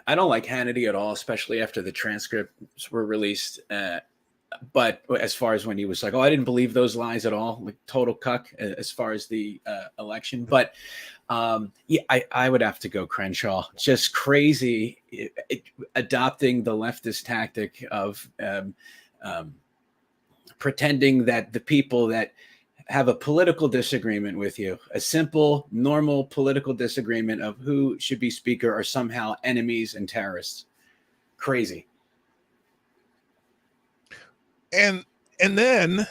I don't like Hannity at all, especially after the transcripts were released. But as far as when he was like, "Oh, I didn't believe those lies at all," like total cuck as far as the election. But I would have to go Crenshaw. Just crazy, adopting the leftist tactic of pretending that the people that have a political disagreement with you, a simple, normal political disagreement of who should be speaker, are somehow enemies and terrorists. Crazy. and then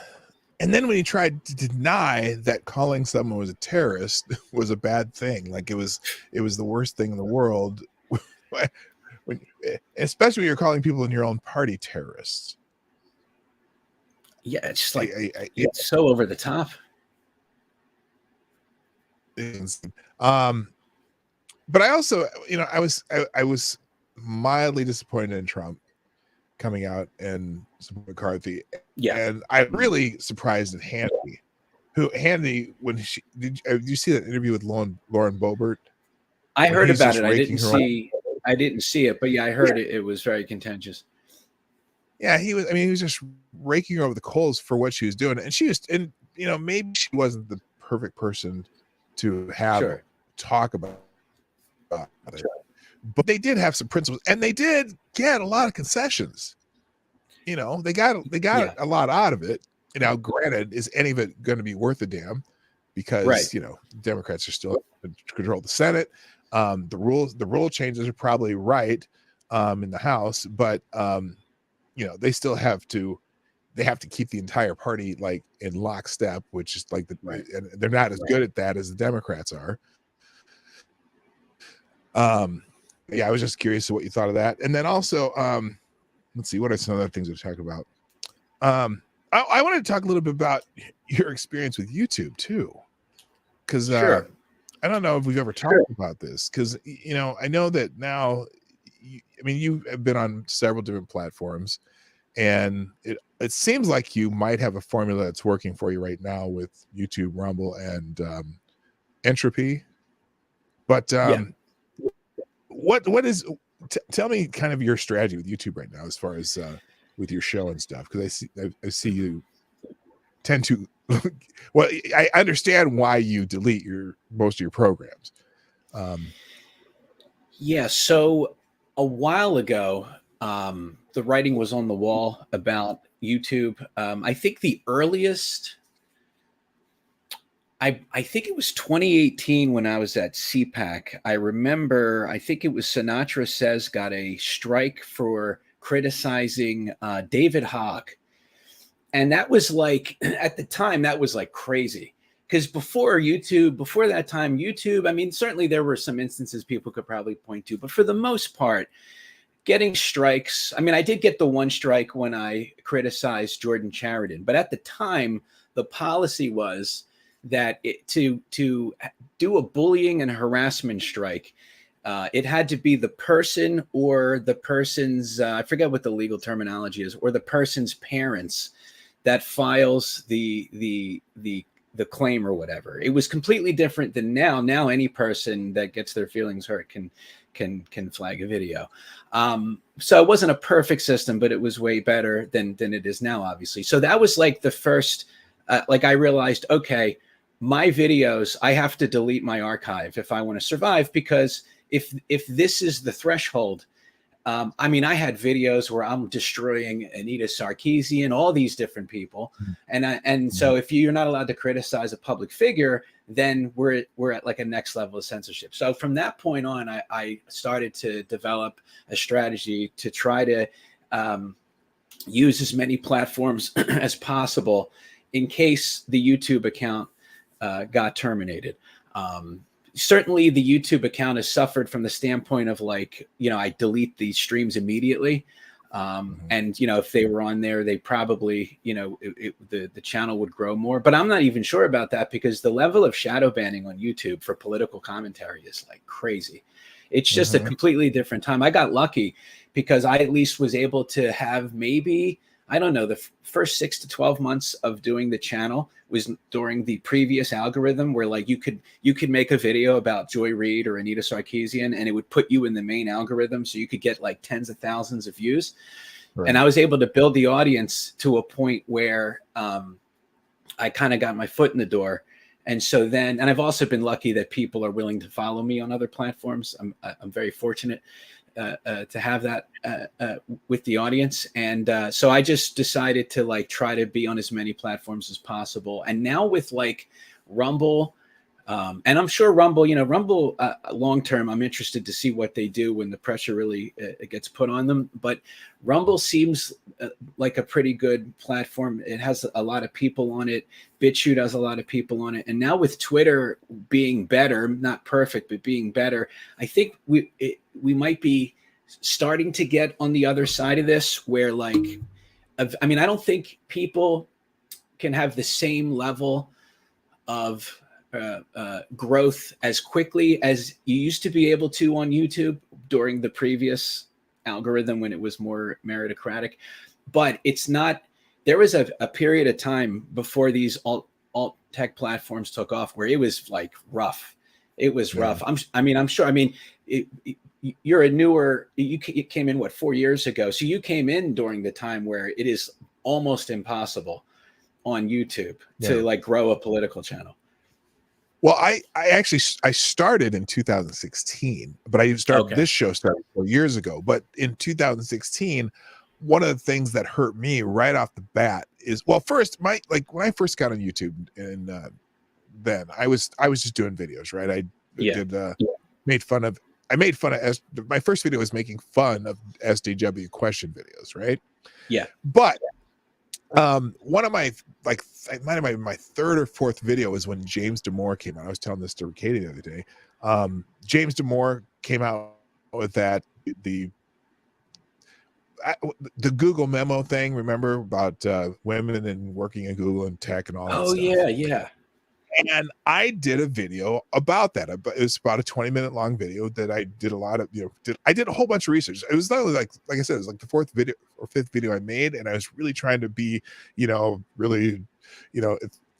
when he tried to deny that calling someone was a terrorist was a bad thing, like it was the worst thing in the world, when, especially when you're calling people in your own party terrorists. Yeah, it's just like it's so over the top. But I also, I was mildly disappointed in Trump coming out and McCarthy. Yeah, and I'm really surprised at Handy when did you see that interview with Lauren Boebert? I heard about it. I didn't see it, but yeah, I heard it. It was very contentious. Yeah, he was just raking her over the coals for what she was doing, and maybe she wasn't the perfect person to have talk about it. But they did have some principles, and they did get a lot of concessions. They got a lot out of it. Now, granted, is any of it going to be worth a damn? Because Democrats are still in control of the Senate. The rule changes are probably right in the House, but they still have to keep the entire party like in lockstep, which is like and they're not as good at that as the Democrats are. Yeah, I was just curious to what you thought of that. And then also, let's see, what are some other things we've talked about? I wanted to talk a little bit about your experience with YouTube too, because I don't know if we've ever talked about this, because I know that now, you have been on several different platforms, and it seems like you might have a formula that's working for you right now with YouTube, Rumble, and Entropy. But what is tell me kind of your strategy with YouTube right now as far as with your show and stuff, because I see you tend to well, I understand why you delete most of your programs. So a while ago, the writing was on the wall about YouTube. I think the earliest, I think it was 2018 when I was at CPAC. I remember, I think it was Sinatra Says got a strike for criticizing David Hogg. And that was like, at the time, that was like crazy. Because before that time, YouTube, certainly there were some instances people could probably point to, but for the most part, getting strikes. I did get the one strike when I criticized Jordan Chariton, but at the time, the policy was that to do a bullying and harassment strike, it had to be the person or the person's, I forget what the legal terminology is, or the person's parents that files the claim or whatever. It was completely different than now. Now any person that gets their feelings hurt can flag a video. So it wasn't a perfect system, but it was way better than it is now, obviously. So that was like the first, I realized, okay, my videos, I have to delete my archive if I want to survive, because if this is the threshold, I had videos where I'm destroying Anita Sarkeesian, all these different people. And so if you're not allowed to criticize a public figure, then we're at like a next level of censorship. So from that point on, I started to develop a strategy to try to use as many platforms as possible in case the YouTube account got terminated. Certainly the YouTube account has suffered from the standpoint of I delete these streams immediately. And, if they were on there, they probably, the channel would grow more. But I'm not even sure about that, because the level of shadow banning on YouTube for political commentary is like crazy. It's just a completely different time. I got lucky because I at least was able to have maybe, I don't know, the first 6 to 12 months of doing the channel was during the previous algorithm where you could make a video about Joy Reid or Anita Sarkeesian and it would put you in the main algorithm, so you could get like tens of thousands of views. Right. And I was able to build the audience to a point where I kind of got my foot in the door. And so then, and I've also been lucky that people are willing to follow me on other platforms. I'm very fortunate to have that with the audience. And so I just decided to try to be on as many platforms as possible. And now with Rumble, And I'm sure Rumble, long term, I'm interested to see what they do when the pressure really gets put on them. But Rumble seems like a pretty good platform. It has a lot of people on it. BitChute has a lot of people on it. And now with Twitter being better, not perfect, but being better, I think we might be starting to get on the other side of this where I don't think people can have the same level of growth as quickly as you used to be able to on YouTube during the previous algorithm when it was more meritocratic. But it's not, there was a period of time before these alt tech platforms took off where it was like rough. It was rough. I'm sure, you're a newer, you came in 4 years ago. So you came in during the time where it is almost impossible on YouTube to grow a political channel. Well, I started in 2016, but this show started 4 years ago. But in 2016, one of the things that hurt me right off the bat is, well, first, when I first got on YouTube, and then I was just doing videos, right? I made fun of my first video was making fun of SDW question videos, right? Yeah. But one of my, it might have been my third or fourth video was when James Damore came out. I was telling this to Katie the other day. James Damore came out with that, the Google memo thing, remember, about women and working in Google and tech and all that stuff. Yeah. And I did a video about that. It was about a 20-minute long video that I did a lot of, I did a whole bunch of research. It was not like I said, it was like the fourth video or fifth video I made. And I was really trying to be, really,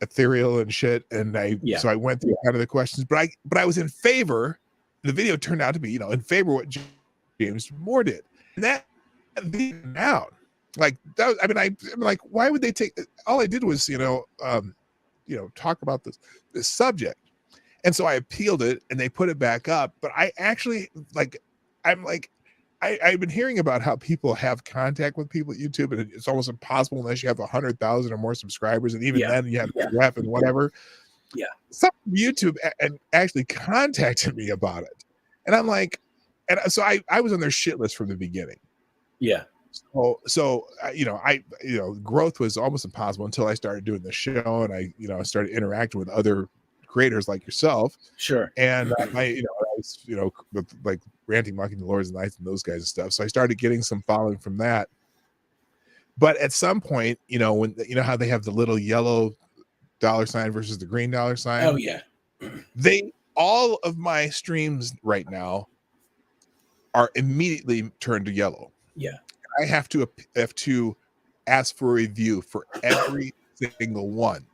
ethereal and shit. And so I went through kind of the questions, but I was in favor. The video turned out to be, in favor of what James Damore did. And that video down, like that, I'm like, why would they take, all I did was, talk about this subject. And so I appealed it and they put it back up. But I actually I've been hearing about how people have contact with people at YouTube, and it's almost impossible unless you have 100,000 or more subscribers. And even then you have to rep and whatever. Yeah. Some YouTube and actually contacted me about it. And I'm like, and so I was on their shit list from the beginning. Yeah. So growth was almost impossible until I started doing the show, and I started interacting with other creators like yourself. Sure. And I was with like Ranting Monkey and the Lords and Knights and those guys and stuff. So I started getting some following from that. But at some point, when how they have the little yellow $sign versus the green $sign. Oh yeah. All of my streams right now are immediately turned to yellow. Yeah. I have to ask for a review for every single one.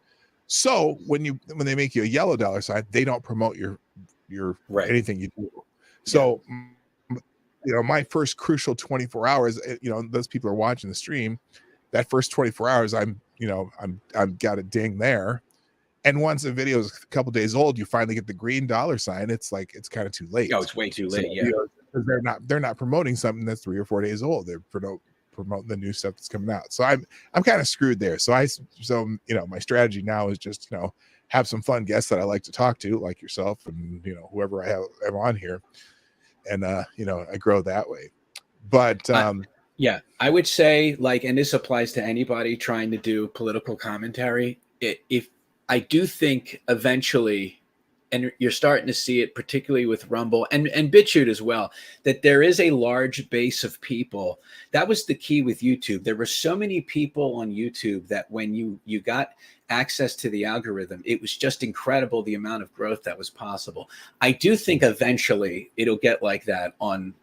So when they make you a yellow $sign, they don't promote your anything you do. So my first crucial 24 hours, those people are watching the stream, that first 24 hours, I'm got a ding there. And once the video is a couple days old, you finally get the green $sign. It's like, it's kind of too late. Oh, it's way too late. Because they're not promoting something that's 3 or 4 days old. They're promoting the new stuff that's coming out. So I'm kind of screwed there. So my strategy now is just have some fun guests that I like to talk to, like yourself and whoever I have on here, and I grow that way. But I would say, and this applies to anybody trying to do political commentary. If I do think eventually, and you're starting to see it, particularly with Rumble and BitChute as well, that there is a large base of people. That was the key with YouTube. There were so many people on YouTube that when you got access to the algorithm, it was just incredible the amount of growth that was possible. I do think eventually it'll get like that on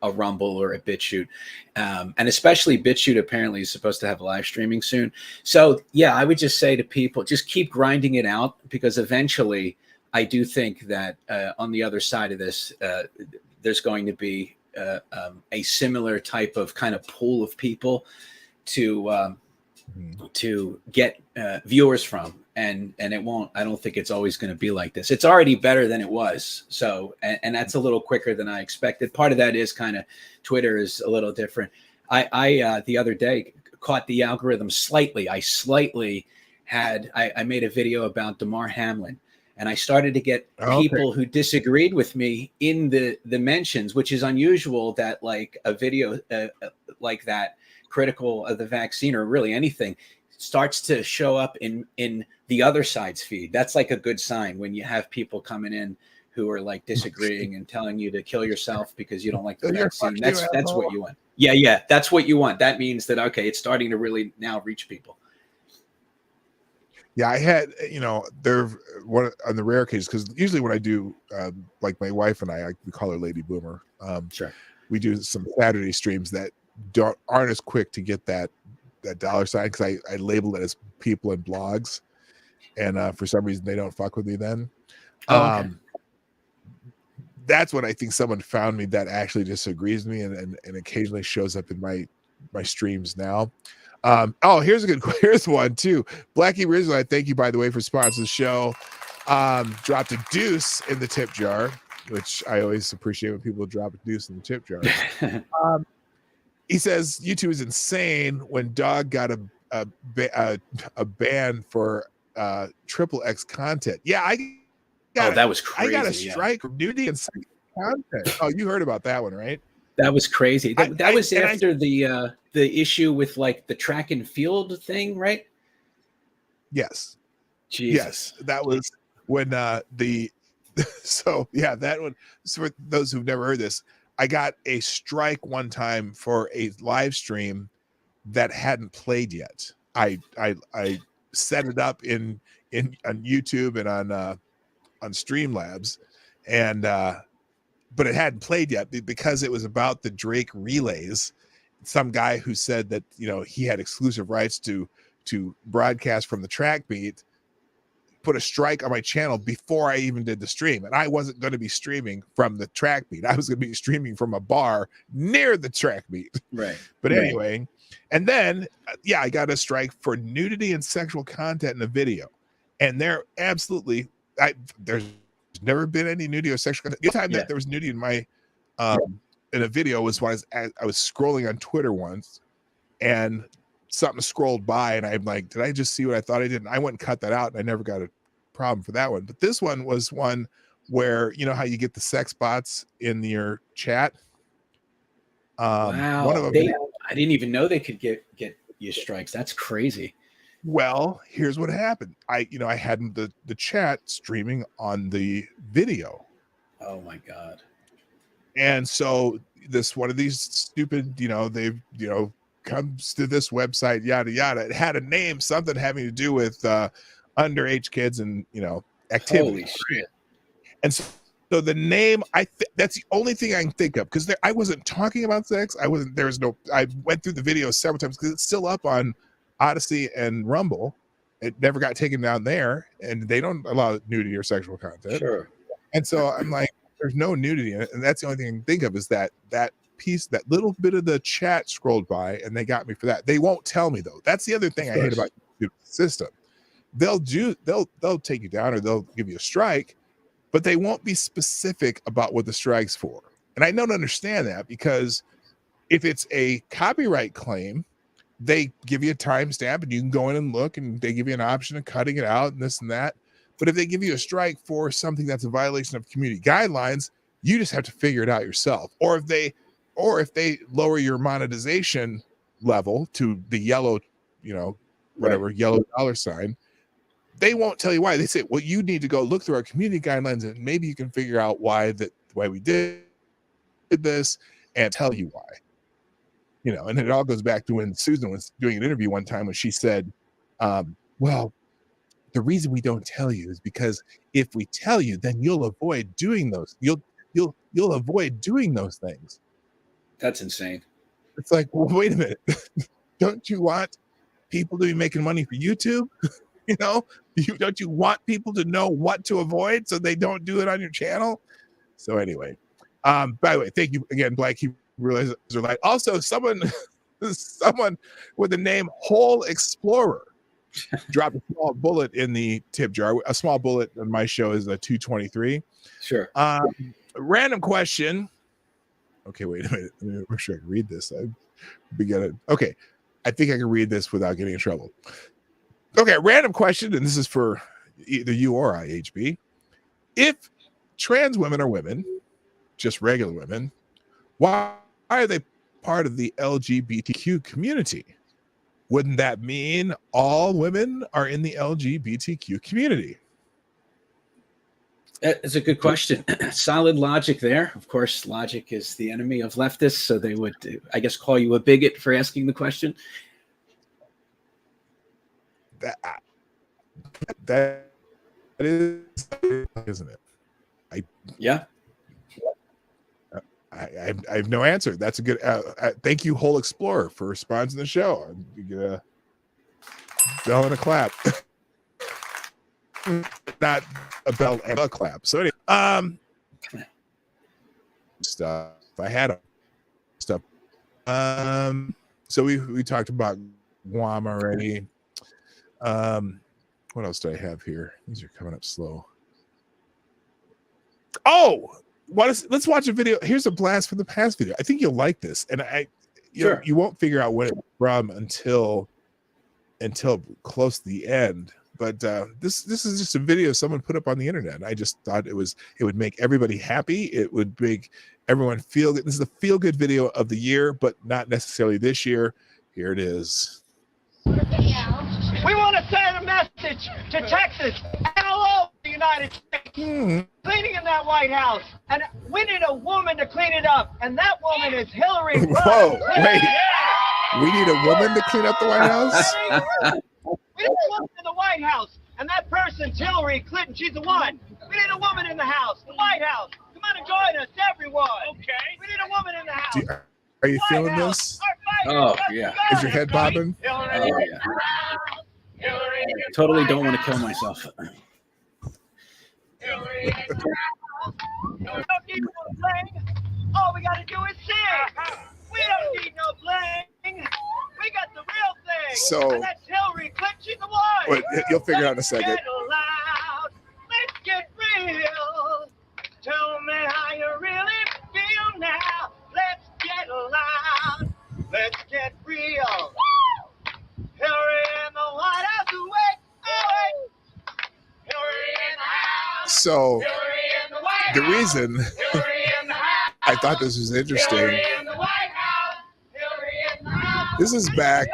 a Rumble or a BitChute. And especially BitChute apparently is supposed to have live streaming soon. So yeah, I would just say to people, just keep grinding it out, because eventually I do think that on the other side of this, there's going to be a similar type of kind of pool of people to get viewers from, and it won't. I don't think it's always going to be like this. It's already better than it was. So, and that's a little quicker than I expected. Part of that is kind of Twitter is a little different. I the other day caught the algorithm slightly. I made a video about Damar Hamlin. And I started to get people who disagreed with me in the mentions, which is unusual that like a video like that, critical of the vaccine or really anything, starts to show up in the other side's feed. That's like a good sign when you have people coming in who are like disagreeing and telling you to kill yourself because you don't like the vaccine. That's what you want. Yeah, that's what you want. That means that, okay, it's starting to really now reach people. Yeah, I had, there one on the rare occasions, because usually when I do, like my wife and we call her Lady Boomer. Sure. We do some Saturday streams that aren't as quick to get that dollar sign, because I labeled it as people and blogs, and for some reason they don't fuck with me then. Okay. That's when I think someone found me that actually disagrees with me and occasionally shows up in my streams now. Here's one too. Blackie Rizzo, I thank you, by the way, for sponsoring the show. Dropped a deuce in the tip jar, which I always appreciate when people drop a deuce in the tip jar. He says YouTube is insane when Dog got a ban for XXX content. Yeah, that was crazy. I got a strike for nudity and sexual content. Oh, you heard about that one, right? That was crazy. That was after the issue with like the track and field thing, right? Yes. Jesus. Yes, that was when so yeah, that one. So for those who've never heard this, I got a strike one time for a live stream that hadn't played yet. I set it up on YouTube and on Streamlabs, and but it hadn't played yet because it was about the Drake relays. Some guy who said that he had exclusive rights to broadcast from the track beat put a strike on my channel before I even did the stream, and I wasn't going to be streaming from the track beat. I was going to be streaming from a bar near the track beat. Right. But anyway, and then I got a strike for nudity and sexual content in the video, and there's never been any nudity or sexual content. The time that there was nudity in my in a video was when I was scrolling on Twitter once, and something scrolled by, and I'm like, did I just see what I thought I did? And I went and cut that out, and I never got a problem for that one. But this one was one where how you get the sex bots in your chat. Wow. One of them, I didn't even know they could get you strikes. That's crazy. Well, here's what happened. I had the chat streaming on the video. Oh my God. And so one of these stupid, they've, comes to this website, yada, yada. It had a name, something having to do with underage kids and, activity. Holy shit. And so the name, that's the only thing I can think of, because I wasn't talking about sex. I went through the video several times because it's still up on Odyssey and Rumble. It never got taken down there, and they don't allow nudity or sexual content. Sure. And so I'm like, there's no nudity in it, and that's the only thing I can think of is that piece, that little bit of the chat scrolled by, and they got me for that. They won't tell me though. That's the other thing I hate about the system. They'll take you down, or they'll give you a strike, but they won't be specific about what the strike's for. And I don't understand that, because if it's a copyright claim, they give you a timestamp and you can go in and look, and they give you an option of cutting it out and this and that. But if they give you a strike for something that's a violation of community guidelines, you just have to figure it out yourself. Or if they lower your monetization level to the yellow, yellow dollar sign, they won't tell you why. They say, well, you need to go look through our community guidelines, and maybe you can figure out why we did this, and tell you why. And it all goes back to when Susan was doing an interview one time when she said, well, the reason we don't tell you is because if we tell you, then you'll avoid doing those. You'll avoid doing those things. That's insane. It's like, well, wait a minute. Don't you want people to be making money for YouTube? Don't you want people to know what to avoid so they don't do it on your channel? So anyway, by the way, thank you again, Black Hebrew Israelite. Also, someone with the name Whole Explorer dropped a small bullet in the tip jar. A small bullet on my show is a 223. Sure. Random question. Okay, wait a minute. Let me make sure I can read this. Okay, I think I can read this without getting in trouble. Okay, random question, and this is for either you or I, HB. if trans women are women, just regular women, why are they part of the LGBTQ community? Wouldn't that mean all women are in the LGBTQ community? It's a good question. Solid logic there. Of course, logic is the enemy of leftists, so they would, I guess, call you a bigot for asking the question. That is, isn't it? I have no answer. That's a good. Thank you, Whole Explorer, for sponsoring the show. You get a bell and a clap. Not a bell and a clap. So anyway, stuff. I had stuff. So we talked about Guam already. What else do I have here? These are coming up slow. Oh, let's watch a video. Here's a blast from the past video. I think you'll like this, and you won't figure out what it's from until close to the end. But this is just a video someone put up on the internet. And I just thought it would make everybody happy. It would make everyone feel good. This is a feel good video of the year, but not necessarily this year. Here it is. We want to send a message to Texas and all over the United States. Cleaning in that White House, and we need a woman to clean it up, and that woman is Hillary. Whoa, wait! We need a woman to clean up the White House. We need a woman in the White House, and that person's Hillary Clinton. She's the one. We need a woman in the House, the White House. Come on and join us, everyone. Okay. We need a woman in the House. Are you feeling this? Oh yeah. Is your head bobbing? Oh yeah. Totally don't want to kill myself. We don't need no bling. All we gotta do is sing. We don't need no bling. We got the real thing. So, and that's Hillary Clinton. She's the one. Wait, you'll figure out in a second. Let's get loud. Let's get real. Tell me how you really feel now. Let's get loud. Let's get real. Hillary in the White House. Hillary in the house. So the reason I thought this was interesting. This is back.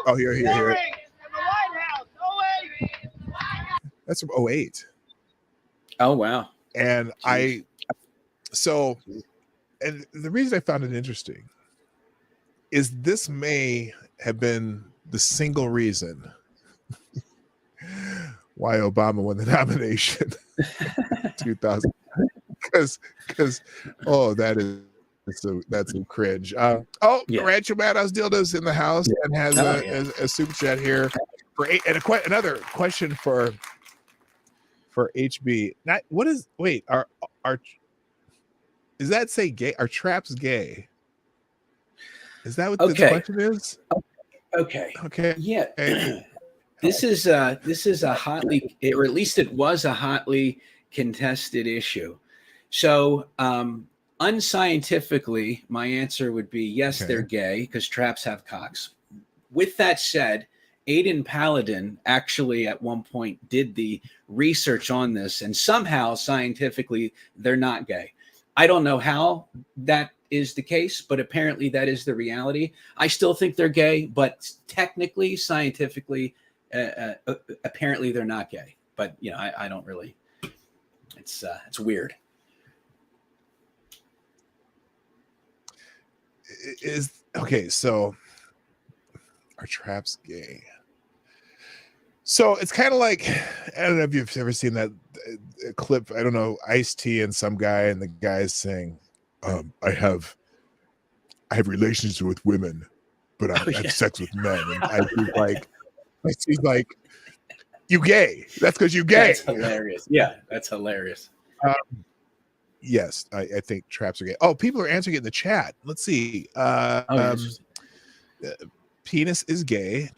Oh, here. That's from 2008. Oh wow. And and the reason I found it interesting is this may have been the single reason why Obama won the nomination 2000, because that's a cringe. Rancho Madhouse Dildo's in the house and has a super chat here for another question for HB. Not what is are does that say gay? Are traps gay? Is that what this question is? Okay. Yeah. This is a hotly, or at least it was a hotly contested issue. So unscientifically, my answer would be yes, they're gay because traps have cocks. With that said, Aidan Paladin actually at one point did the research on this, and somehow scientifically they're not gay. I don't know how that is the case, but apparently that is the reality. I still think they're gay, but technically, scientifically, apparently they're not gay. But I don't really. It's weird. So are traps gay? So it's kind of like, I don't know if you've ever seen that clip. I don't know, Ice-T and some guy, and the guy's saying, I have relations with women, but I have sex with men. And Ice-T's like, you gay. That's because you gay. That's hilarious. Yeah, that's hilarious. Yes, I think traps are gay. Oh, people are answering it in the chat. Let's see. Penis is gay.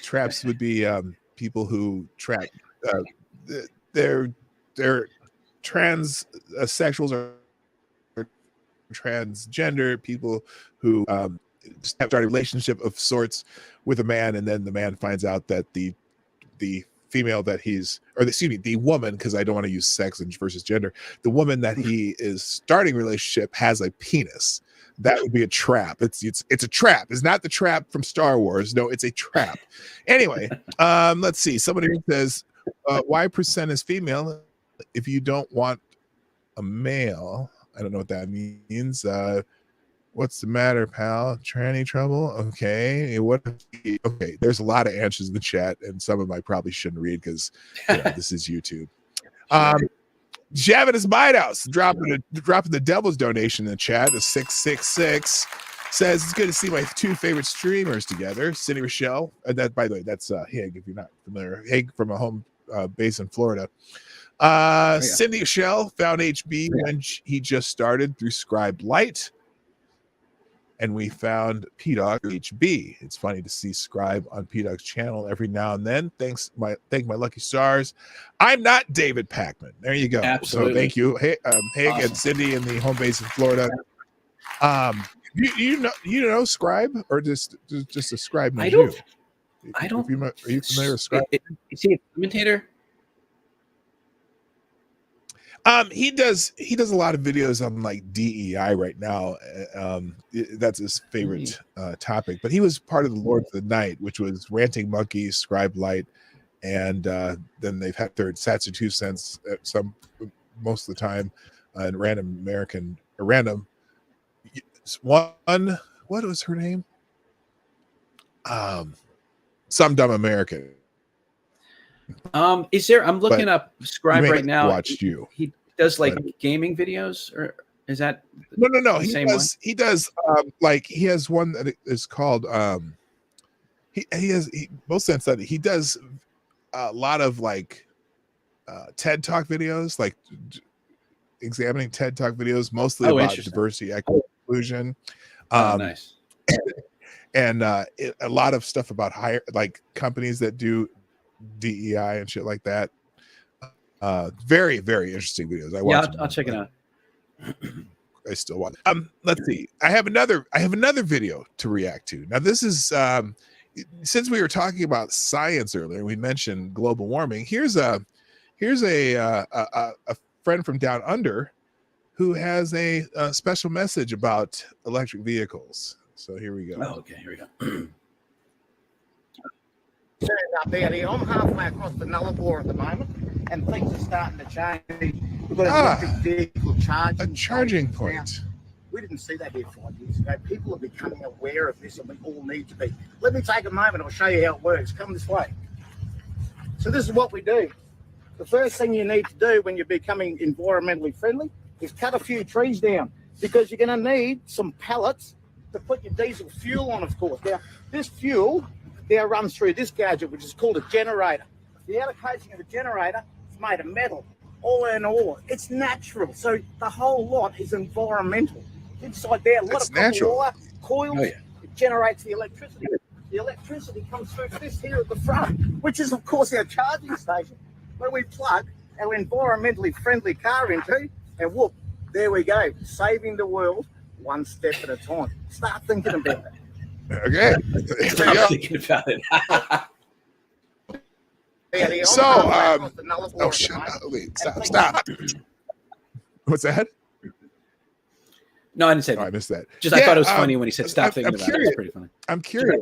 Traps would be people who trap. They're transsexuals or transgender people who start a relationship of sorts with a man, and then the man finds out that the female that the woman, because I don't want to use sex versus gender, the woman that he is starting a relationship has a penis. That would be a trap. It's a trap. It's not the trap from Star Wars. No, it's a trap. Anyway, let's see. Somebody says, why percent is female if you don't want a male? I don't know what that means. What's the matter, pal? Tranny trouble? Okay. Okay, there's a lot of answers in the chat, and some of them I probably shouldn't read because this is YouTube. Javinus Midehouse dropping the devil's donation in the chat. A 666 says it's good to see my two favorite streamers together. Cindy Rochelle, and that, by the way, that's Hig. If you're not familiar, Hig from a home base in Florida. Cindy Rochelle found HB when he just started through Scribe Light. And we found P-Dog HB. It's funny to see Scribe on P-Dog's channel every now and then. Thank my lucky stars. I'm not David Packman. There you go. Absolutely. So thank you. Hey, awesome. And Cindy in the home base in Florida. You know Scribe, or just a Scribe knows you? I don't. Are you familiar with Scribe? Is he a commentator? He does a lot of videos on like DEI right now. That's his favorite topic. But he was part of the Lord of the Night, which was Ranting Monkeys, Scribe Light, and then they've had their Satsu 2 cents most of the time, and Random one. What was her name? Some dumb American. Is there? I'm looking up Scribe right now. Watched you. He does like gaming videos, or is that no? He does like he has one that is called most sense that he does a lot of like TED Talk videos, like examining TED Talk videos, mostly about diversity, equity, inclusion. Nice. And a lot of stuff about like companies that do DEI and shit like that. Very, very interesting videos. I'll check it out. I still watch. Let's see. I have another video to react to. Now, this is since we were talking about science earlier, we mentioned global warming. Here's a friend from down under who has a special message about electric vehicles. So here we go. Oh, okay, here we go. Up there. I'm halfway across the Nullarbor at the moment, and things are starting to change. We've got an electric vehicle charging point. We didn't see that here 5 years ago. People are becoming aware of this, and we all need to be. Let me take a moment. I'll show you how it works. Come this way. So this is what we do. The first thing you need to do when you're becoming environmentally friendly is cut a few trees down, because you're going to need some pallets to put your diesel fuel on, of course. Now, this fuel runs through this gadget, which is called a generator. The outer casing of a generator is made of metal, all in all. It's natural, so the whole lot is environmental. Inside there, a lot of copper wire, coils, it generates the electricity. The electricity comes through this here at the front, which is, of course, our charging station, where we plug our environmentally friendly car into, and whoop, there we go, saving the world one step at a time. Start thinking about it. Okay. I'm thinking about it. So, shut up. Wait, stop. What's that? No, I didn't say that. I missed that. I thought it was funny when he said stop thinking about it. It's pretty funny. I'm curious.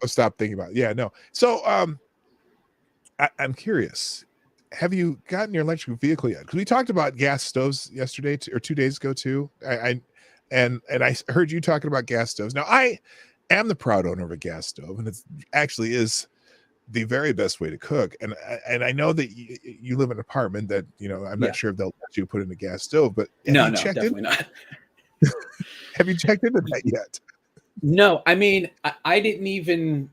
Oh, stop thinking about it. Yeah, no. So, I'm curious. Have you gotten your electric vehicle yet? Because we talked about gas stoves yesterday or 2 days ago too. And I heard you talking about gas stoves. Now, I am the proud owner of a gas stove, and it actually is the very best way to cook. And I know that you live in an apartment that, I'm not sure if they'll let you put in a gas stove, but no, definitely not. Have you checked into that yet? No, I mean, I didn't even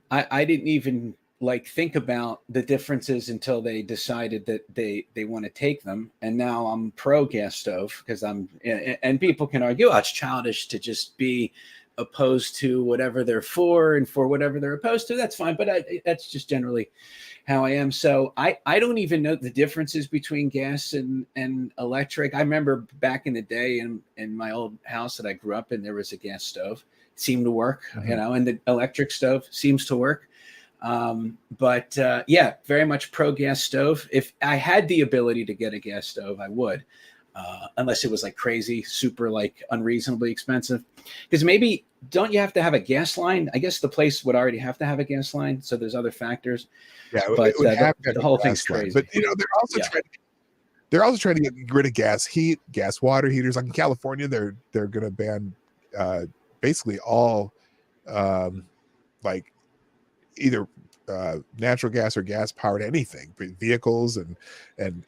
like think about the differences until they decided that they want to take them. And now I'm pro gas stove because and people can argue, it's childish to just be opposed to whatever they're for and for whatever they're opposed to. That's fine. But that's just generally how I am. So I don't even know the differences between gas and electric. I remember back in the day in my old house that I grew up in, there was a gas stove. It seemed to work, and the electric stove seems to work. But yeah, very much pro gas stove. If I had the ability to get a gas stove, I would, unless it was like crazy, super like unreasonably expensive. Because maybe don't you have to have a gas line? I guess the place would already have to have a gas line, so there's other factors. Yeah, but it would have to the whole thing's crazy. But they're also trying to get rid of gas water heaters. Like in California, they're going to ban basically all like either natural gas or gas powered anything, vehicles and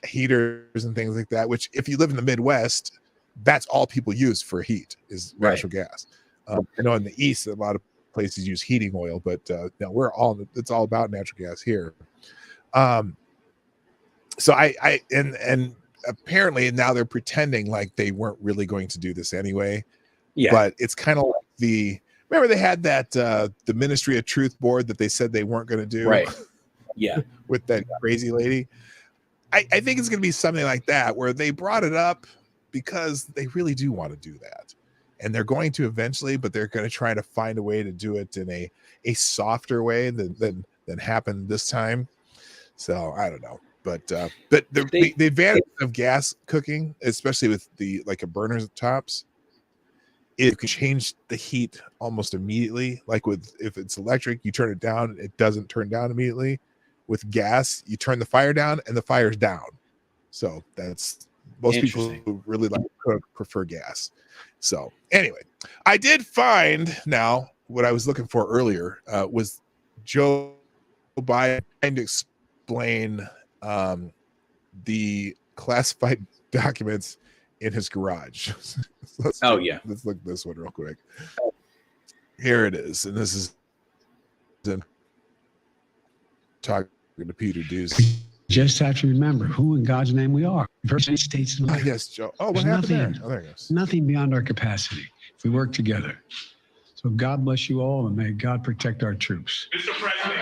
heaters and things like that. Which, if you live in the Midwest, that's all people use for heat is natural gas. I know in the East, a lot of places use heating oil, but no, it's all about natural gas here. So and apparently now they're pretending like they weren't really going to do this anyway. Yeah. But it's kind of like remember they had that the Ministry of Truth board that they said they weren't going to do. Right. Yeah. With that crazy lady. I think it's going to be something like that where they brought it up because they really do want to do that. And they're going to eventually, but they're going to try to find a way to do it in a softer way than happened this time. So I don't know. But the advantage of gas cooking, especially with a burner's tops, it can change the heat almost immediately. Like if it's electric, you turn it down, it doesn't turn down immediately. With gas, you turn the fire down and the fire's down. So that's most people who really like to cook prefer gas. So anyway, I did find now what I was looking for earlier was Joe Biden trying to explain the classified documents in his garage. Let's look at this one real quick. Here it is, and this is talking to Peter Doocy. Just have to remember who in God's name we are. United States of America. Yes, Joe. Oh, what happened there? Oh, there it goes. Nothing beyond our capacity if we work together. So God bless you all, and may God protect our troops. Mr. President,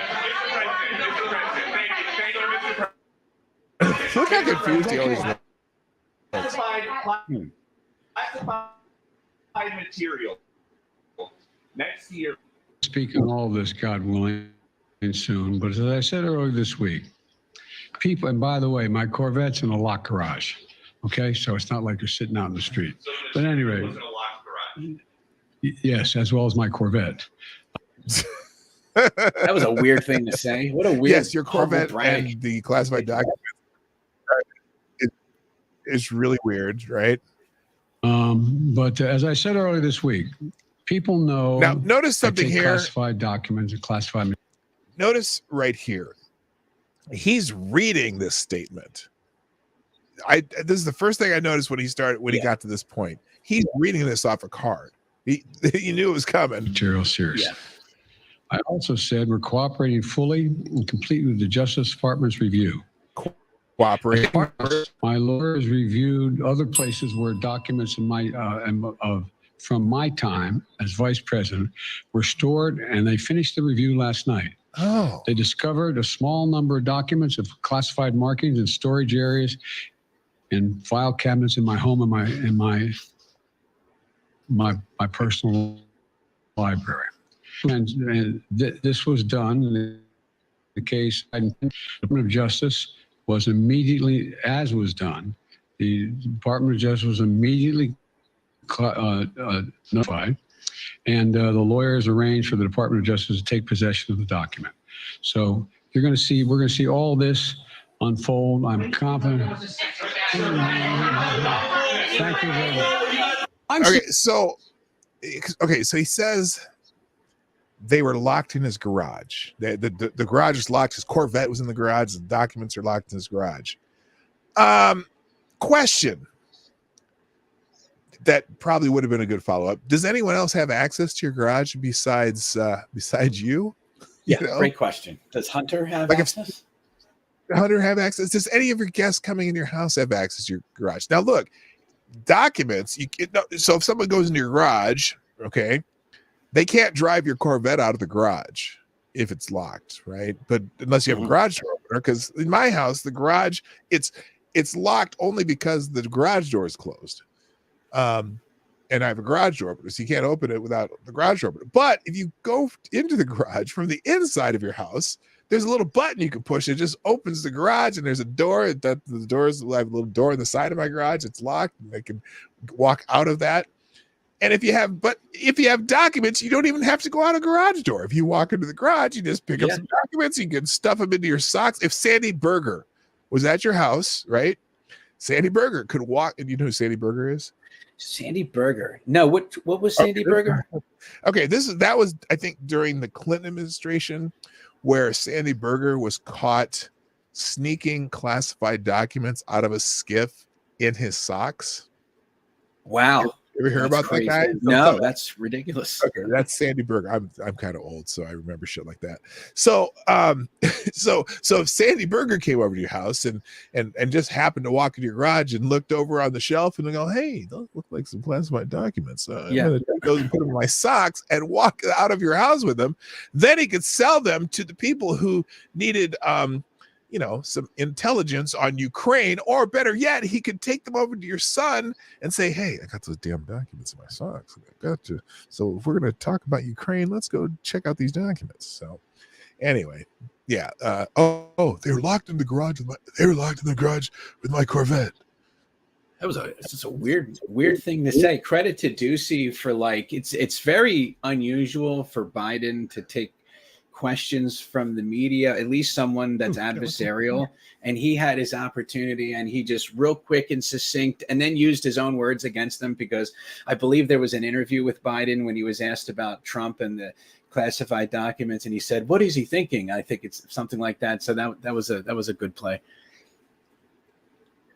thank you, Mr. President. Look how confused he always looks. Classified material. Next year. Speak on all this, God willing, soon. But as I said earlier this week, people, and by the way, my Corvette's in a locked garage. Okay, so it's not like you're sitting out in the street. But at any rate, yes, as well as my Corvette. That was a weird thing to say. What a weird. Yes, your Corvette and the classified document is really weird, right? But as I said earlier this week, people know. Now, notice something here. Classified documents and classified. Notice right here. He's reading this statement. This is the first thing I noticed when he got to this point. He's reading this off a card. He knew it was coming. Material serious. Yeah. I also said we're cooperating fully and completely with the Justice Department's review. Cooperating. My lawyers reviewed other places where documents in my from my time as vice president were stored, and they finished the review last night. Oh. They discovered a small number of documents of classified markings in storage areas and file cabinets in my home and my personal library. And this was done in the case. The Department of Justice was immediately, as was done, the Department of Justice was immediately notified, and the lawyers arranged for the Department of Justice to take possession of the document. So we're going to see all this unfold. I'm confident. Thank you very much. So he says they were locked in his garage. The garage is locked. His Corvette was in the garage. The documents are locked in his garage. Question that probably would have been a good follow-up. Does anyone else have access to your garage besides you? Yeah, great question. Does Hunter have access? Hunter have access? Does any of your guests coming in your house have access to your garage? Now, look, documents. So if someone goes into your garage, okay, they can't drive your Corvette out of the garage if it's locked, right? But unless you have a garage door opener, because in my house, the garage it's locked only because the garage door is closed. and I have a garage door opener, so you can't open it without the garage door opener. But if you go into the garage from the inside of your house, there's a little button you can push. It just opens the garage, and there's a door. That the doors, I have a little door in the side of my garage. It's locked, and I can walk out of that. And if you have documents, you don't even have to go out a garage door. If you walk into the garage, you just pick up some documents. You can stuff them into your socks. If Sandy Berger was at your house, right? Sandy Berger could walk, and you know who Sandy Berger is? Sandy Berger. No, what was Sandy Berger? Okay, that was I think during the Clinton administration, where Sandy Berger was caught sneaking classified documents out of a skiff in his socks. Wow. You ever hear about crazy. that guy? No, that's ridiculous. Okay, that's Sandy Berger. I'm kind of old, so I remember shit like that. So so if Sandy Berger came over to your house and just happened to walk into your garage and looked over on the shelf and go, hey, those look like some classified documents. I'm gonna take those and put them in my socks and walk out of your house with them. Then he could sell them to the people who needed some intelligence on Ukraine, or better yet, he could take them over to your son and say, hey, I got those damn documents in my socks. I got to. So if we're going to talk about Ukraine, let's go check out these documents. So anyway, yeah. They were locked in the garage. They were locked in the garage with my Corvette. It's just a weird thing to say. Credit to Ducey for it's very unusual for Biden to take questions from the media, at least someone that's adversarial, and he had his opportunity and he just real quick and succinct and then used his own words against them, because I believe there was an interview with Biden when he was asked about Trump and the classified documents, and he said, what is he thinking? I think it's something like that. So that was a good play.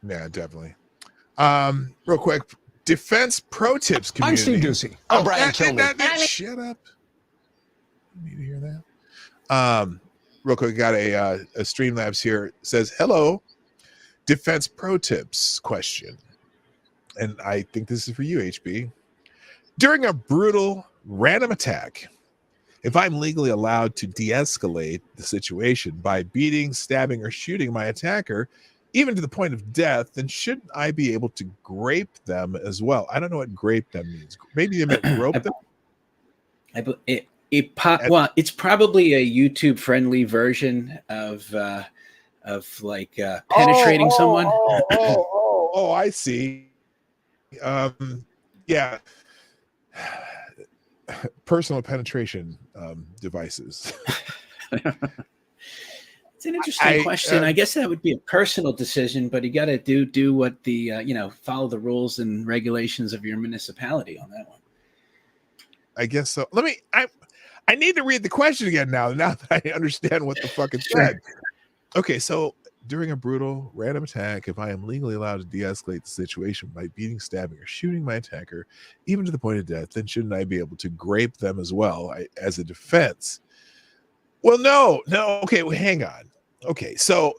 Yeah, definitely. Real quick, defense pro tips community. I'm Steve Ducey. I'm Brian Kilmeade. Shut up. You need to hear that. Real quick, got a Streamlabs here. It says, hello, defense pro tips question. And I think this is for you, HB. During a brutal random attack, if I'm legally allowed to de-escalate the situation by beating, stabbing, or shooting my attacker, even to the point of death, then shouldn't I be able to grape them as well? I don't know what grape them means. Maybe you meant rope them? It's probably a YouTube friendly version of penetrating someone. I see. Yeah. Personal penetration devices. It's an interesting question. I guess that would be a personal decision, but you got to do what the follow the rules and regulations of your municipality on that one. I guess so. I need to read the question again now that I understand what the fuck it said. Okay, so during a brutal random attack, if I am legally allowed to de-escalate the situation by beating, stabbing, or shooting my attacker, even to the point of death, then shouldn't I be able to grape them as well as a defense? Well, no. Okay, well, hang on. Okay, so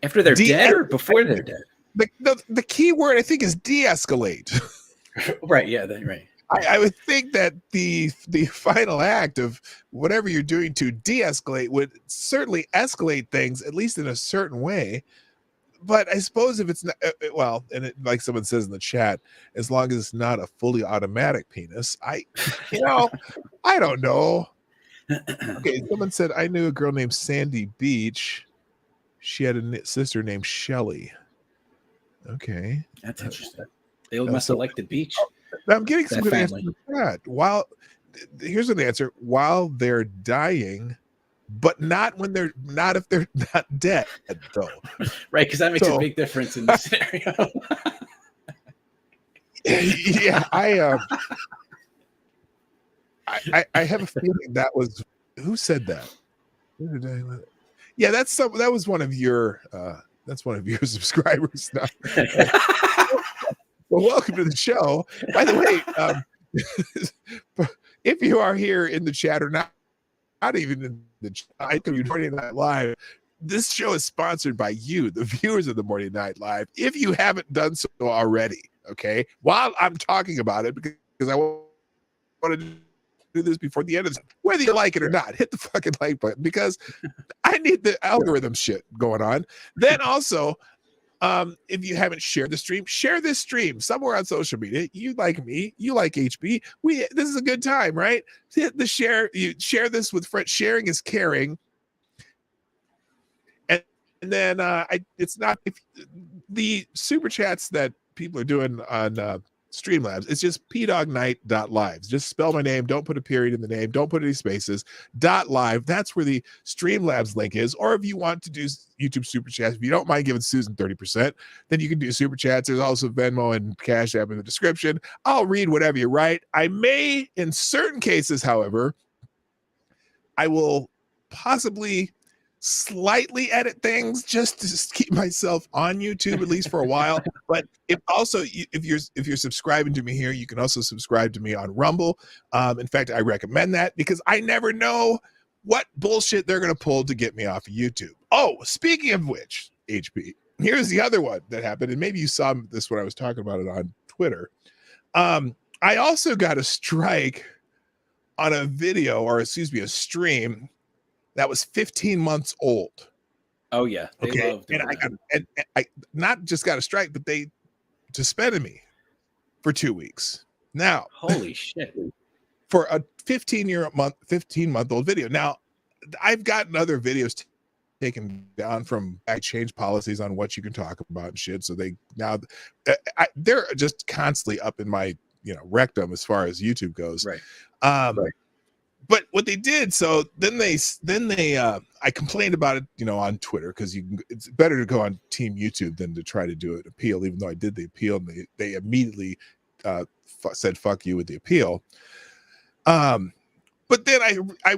after they're dead or before they're dead? The key word I think is de-escalate. Right. Yeah. Right. I would think that the final act of whatever you're doing to de-escalate would certainly escalate things, at least in a certain way. But I suppose if it's not, like someone says in the chat, as long as it's not a fully automatic penis, I don't know. Okay, someone said, I knew a girl named Sandy Beach. She had a sister named Shelly. Okay. That's interesting. They must have liked the beach. I'm getting some good answers to that. Here's an answer: while they're dying, but not if they're not dead, though. Right, because that makes a big difference in this scenario. Yeah, I have a feeling that was who said that. Yeah, that was one of your subscribers. Well, welcome to the show. By the way, if you are here in the chat or not even in the chat, you're joining that live. This show is sponsored by you, the viewers of the Morning Night Live. If you haven't done so already, okay, while I'm talking about it, because I want to do this before the end of this, whether you like it or not, hit the fucking like button, because I need the algorithm shit going on. Then also, If you haven't shared the stream, share this stream somewhere on social media. You like me, you like HB. This is a good time, right? Hit the share. You share this with friends. Sharing is caring. And then it's not if the super chats that people are doing on Streamlabs, it's just pdognight.lives. Just spell my name, don't put a period in the name, don't put any spaces, .live. That's where the Streamlabs link is. Or if you want to do YouTube super chats, if you don't mind giving Susan 30%, then you can do super chats. There's also Venmo and Cash App in the description. I'll read whatever you write. I may, in certain cases, however, I will possibly slightly edit things just to keep myself on YouTube, at least for a while. But if you're subscribing to me here, you can also subscribe to me on Rumble. In fact, I recommend that because I never know what bullshit they're going to pull to get me off of YouTube. Oh, speaking of which, HP, here's the other one that happened. And maybe you saw this when I was talking about it on Twitter. I also got a strike on a video, or excuse me, a stream that was 15 months old. Oh yeah. Okay. And I not just got a strike, but they suspended me for 2 weeks. Now, holy shit. For a 15-month-old video. Now, I've gotten other videos taken down from I change policies on what you can talk about and shit. So they're just constantly up in my rectum as far as YouTube goes. Right. Right. But what they did, so then they I complained about it, on Twitter, because it's better to go on Team YouTube than to try to do an appeal, even though I did the appeal and they immediately said fuck you with the appeal. But then I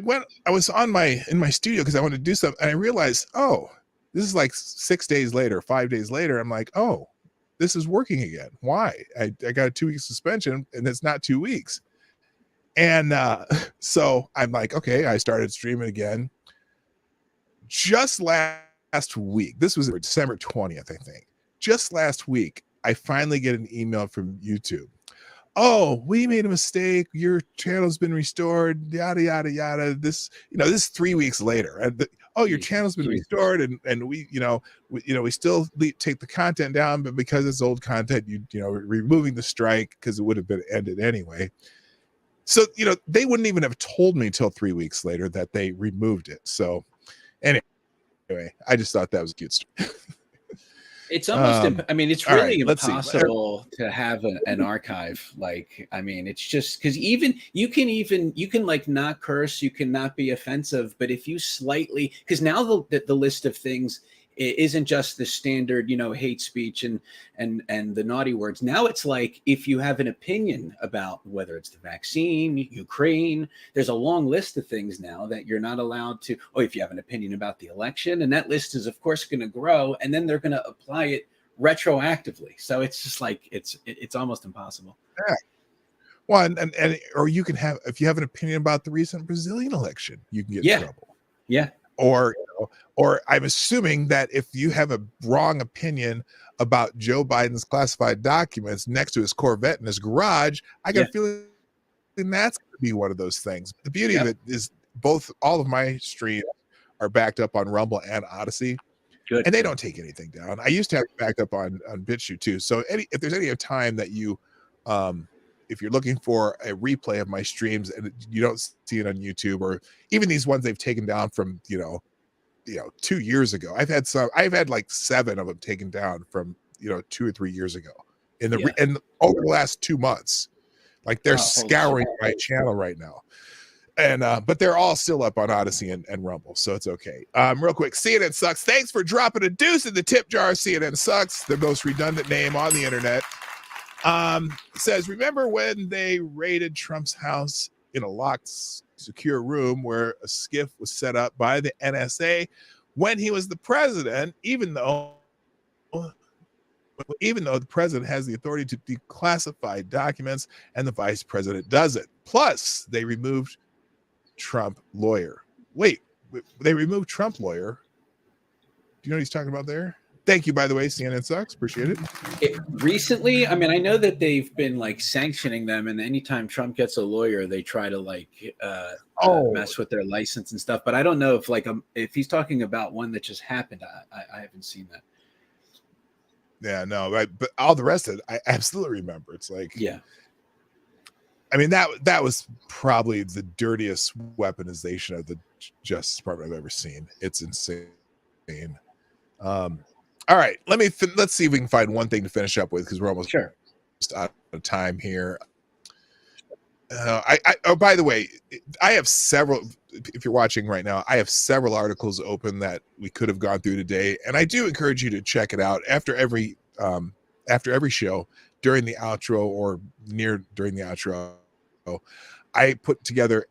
was in my studio because I wanted to do something, and I realized, oh, this is like 6 days later, 5 days later. I'm like, oh, this is working again. Why? I got a 2-week suspension, and it's not 2 weeks. And so I'm like, okay, I started streaming again. Just last week, this was December 20th, I think. Just last week, I finally get an email from YouTube. Oh, we made a mistake. Your channel's been restored. Yada yada yada. This is 3 weeks later. And your channel's been restored, and we still take the content down, but because it's old content, removing the strike because it would have been ended anyway. So, they wouldn't even have told me till 3 weeks later that they removed it. So anyway, I just thought that was a cute story. It's almost, it's really impossible to have an archive. It's just because you can like not curse, you cannot be offensive, but if you slightly, because now the list of things isn't just the standard, hate speech and the naughty words. Now it's like, if you have an opinion about whether it's the vaccine, Ukraine, there's a long list of things now that you're not allowed to, if you have an opinion about the election, and that list is of course going to grow, and then they're going to apply it retroactively. So it's just like, it's almost impossible. Yeah. Well, and or you can have, if you have an opinion about the recent Brazilian election, you can get in trouble. Yeah. Or I'm assuming that if you have a wrong opinion about Joe Biden's classified documents next to his Corvette in his garage, I got a feeling that's going to be one of those things. The beauty of it is all of my streams are backed up on Rumble and Odyssey. Good. And they don't take anything down. I used to have it backed up on BitChute too. So if there's any time that you if you're looking for a replay of my streams and you don't see it on YouTube, or even these ones they've taken down from 2 years ago, I've had like 7 of them taken down from 2 or 3 years ago and over the last 2 months. Like they're scouring my channel right now, and but they're all still up on Odyssey and Rumble, so it's okay. Real quick, CNN sucks. Thanks for dropping a deuce in the tip jar. CNN sucks, the most redundant name on the internet. Says, remember when they raided Trump's house in a locked, secure room where a skiff was set up by the NSA when he was the president, even though the president has the authority to declassify documents and the vice president doesn't. Plus, they removed Trump lawyer. Wait, they removed Trump lawyer. Do you know what he's talking about there? Thank you, by the way, CNN sucks. Appreciate it. Recently, I know that they've been like sanctioning them, and anytime Trump gets a lawyer, they try to mess with their license and stuff. But I don't know if he's talking about one that just happened. I haven't seen that. Yeah, no, but all the rest of it, I absolutely remember. It's like, yeah. I mean, that was probably the dirtiest weaponization of the Justice Department I've ever seen. It's insane. All right, let's see if we can find one thing to finish up with, because we're almost out of time here. Oh, by the way, I have several. If you're watching right now, I have several articles open that we could have gone through today, and I do encourage you to check it out after every show, during the outro or during the outro. I put together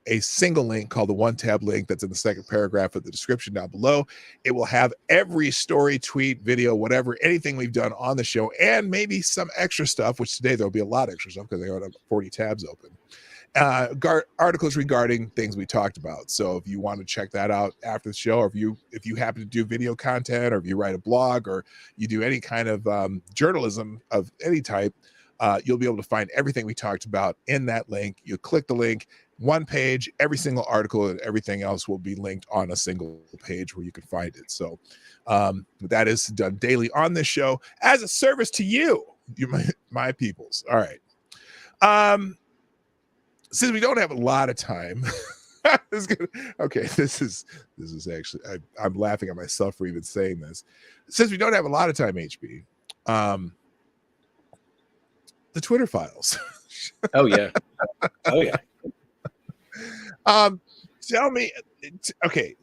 a single link called the one tab link that's in the second paragraph of the description down below. It will have every story, tweet, video, whatever, anything we've done on the show, and maybe some extra stuff, which today there'll be a lot of extra stuff because I got 40 tabs open. Articles regarding things we talked about. So if you want to check that out after the show, or if you happen to do video content, or if you write a blog, or you do any kind of journalism of any type, you'll be able to find everything we talked about in that link. You click the link, one page, every single article and everything else will be linked on a single page where you can find it. So that is done daily on this show as a service to you, my peoples. All right. Since we don't have a lot of time, this is actually, I'm laughing at myself for even saying this. Since we don't have a lot of time, HB, the Twitter files. Oh yeah. Tell me, okay,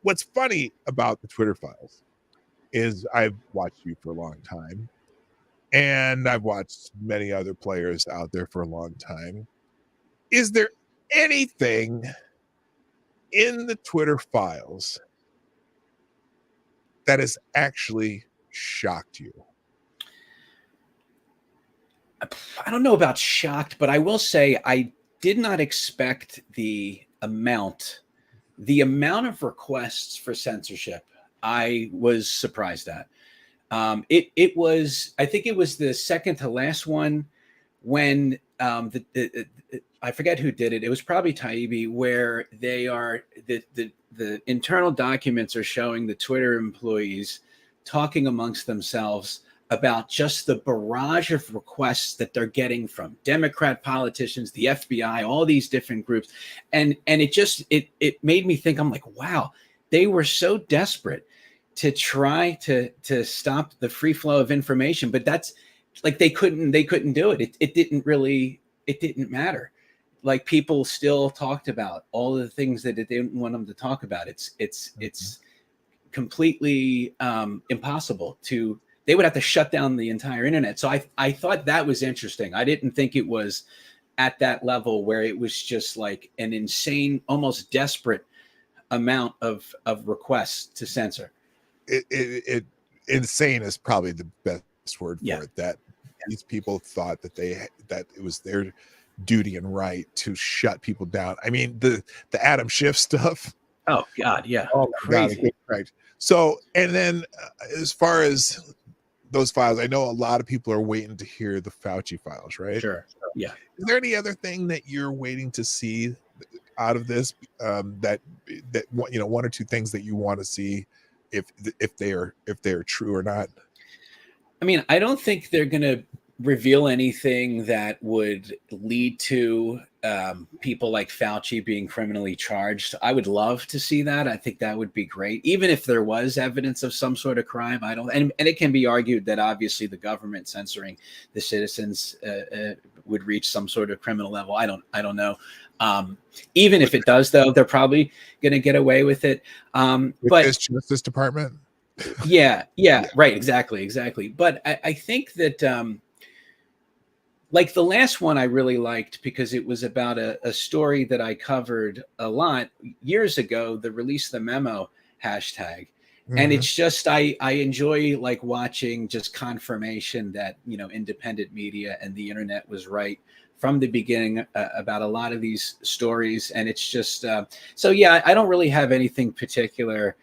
what's funny about the Twitter files is I've watched you for a long time, and I've watched many other players out there for a long time. Is there anything in the Twitter files that has actually shocked you? I don't know about shocked, but I will say I did not expect the amount of requests for censorship. I was surprised at. It was, I think it was the second to last one when I forget who did it. It was probably Taibbi, where they are the internal documents are showing the Twitter employees talking amongst themselves about just the barrage of requests that they're getting from Democrat politicians, the FBI, all these different groups. And it made me think, I'm like, wow, they were so desperate to try to stop the free flow of information, but that's like, they couldn't do it. It didn't matter. Like, people still talked about all the things that they didn't want them to talk about. It's completely impossible to. They would have to shut down the entire internet. So I thought that was interesting. I didn't think it was at that level where it was just like an insane, almost desperate amount of requests to censor. It insane is probably the best word for it. That these people thought that it was their duty and right to shut people down. I mean, the Adam Schiff stuff. Oh God, yeah. Oh, crazy. God, right. So, and then as far as those files, I know a lot of people are waiting to hear the Fauci files, right? Sure. Yeah. Is there any other thing that you're waiting to see out of this? That one or two things that you want to see, if they are true or not? I mean, I don't think they're going to reveal anything that would lead to people like Fauci being criminally charged. I would love to see that. I think that would be great. Even if there was evidence of some sort of crime, and it can be argued that obviously the government censoring the citizens would reach some sort of criminal level. I don't know. Even if it does, though, they're probably going to get away with it. But this Justice Department. Yeah, right. Exactly. But I think that, like the last one I really liked because it was about a story that I covered a lot years ago, the Release the Memo hashtag. Mm-hmm. And it's just, I enjoy like watching just confirmation that, independent media and the internet was right from the beginning about a lot of these stories. And it's just, so yeah, I don't really have anything particular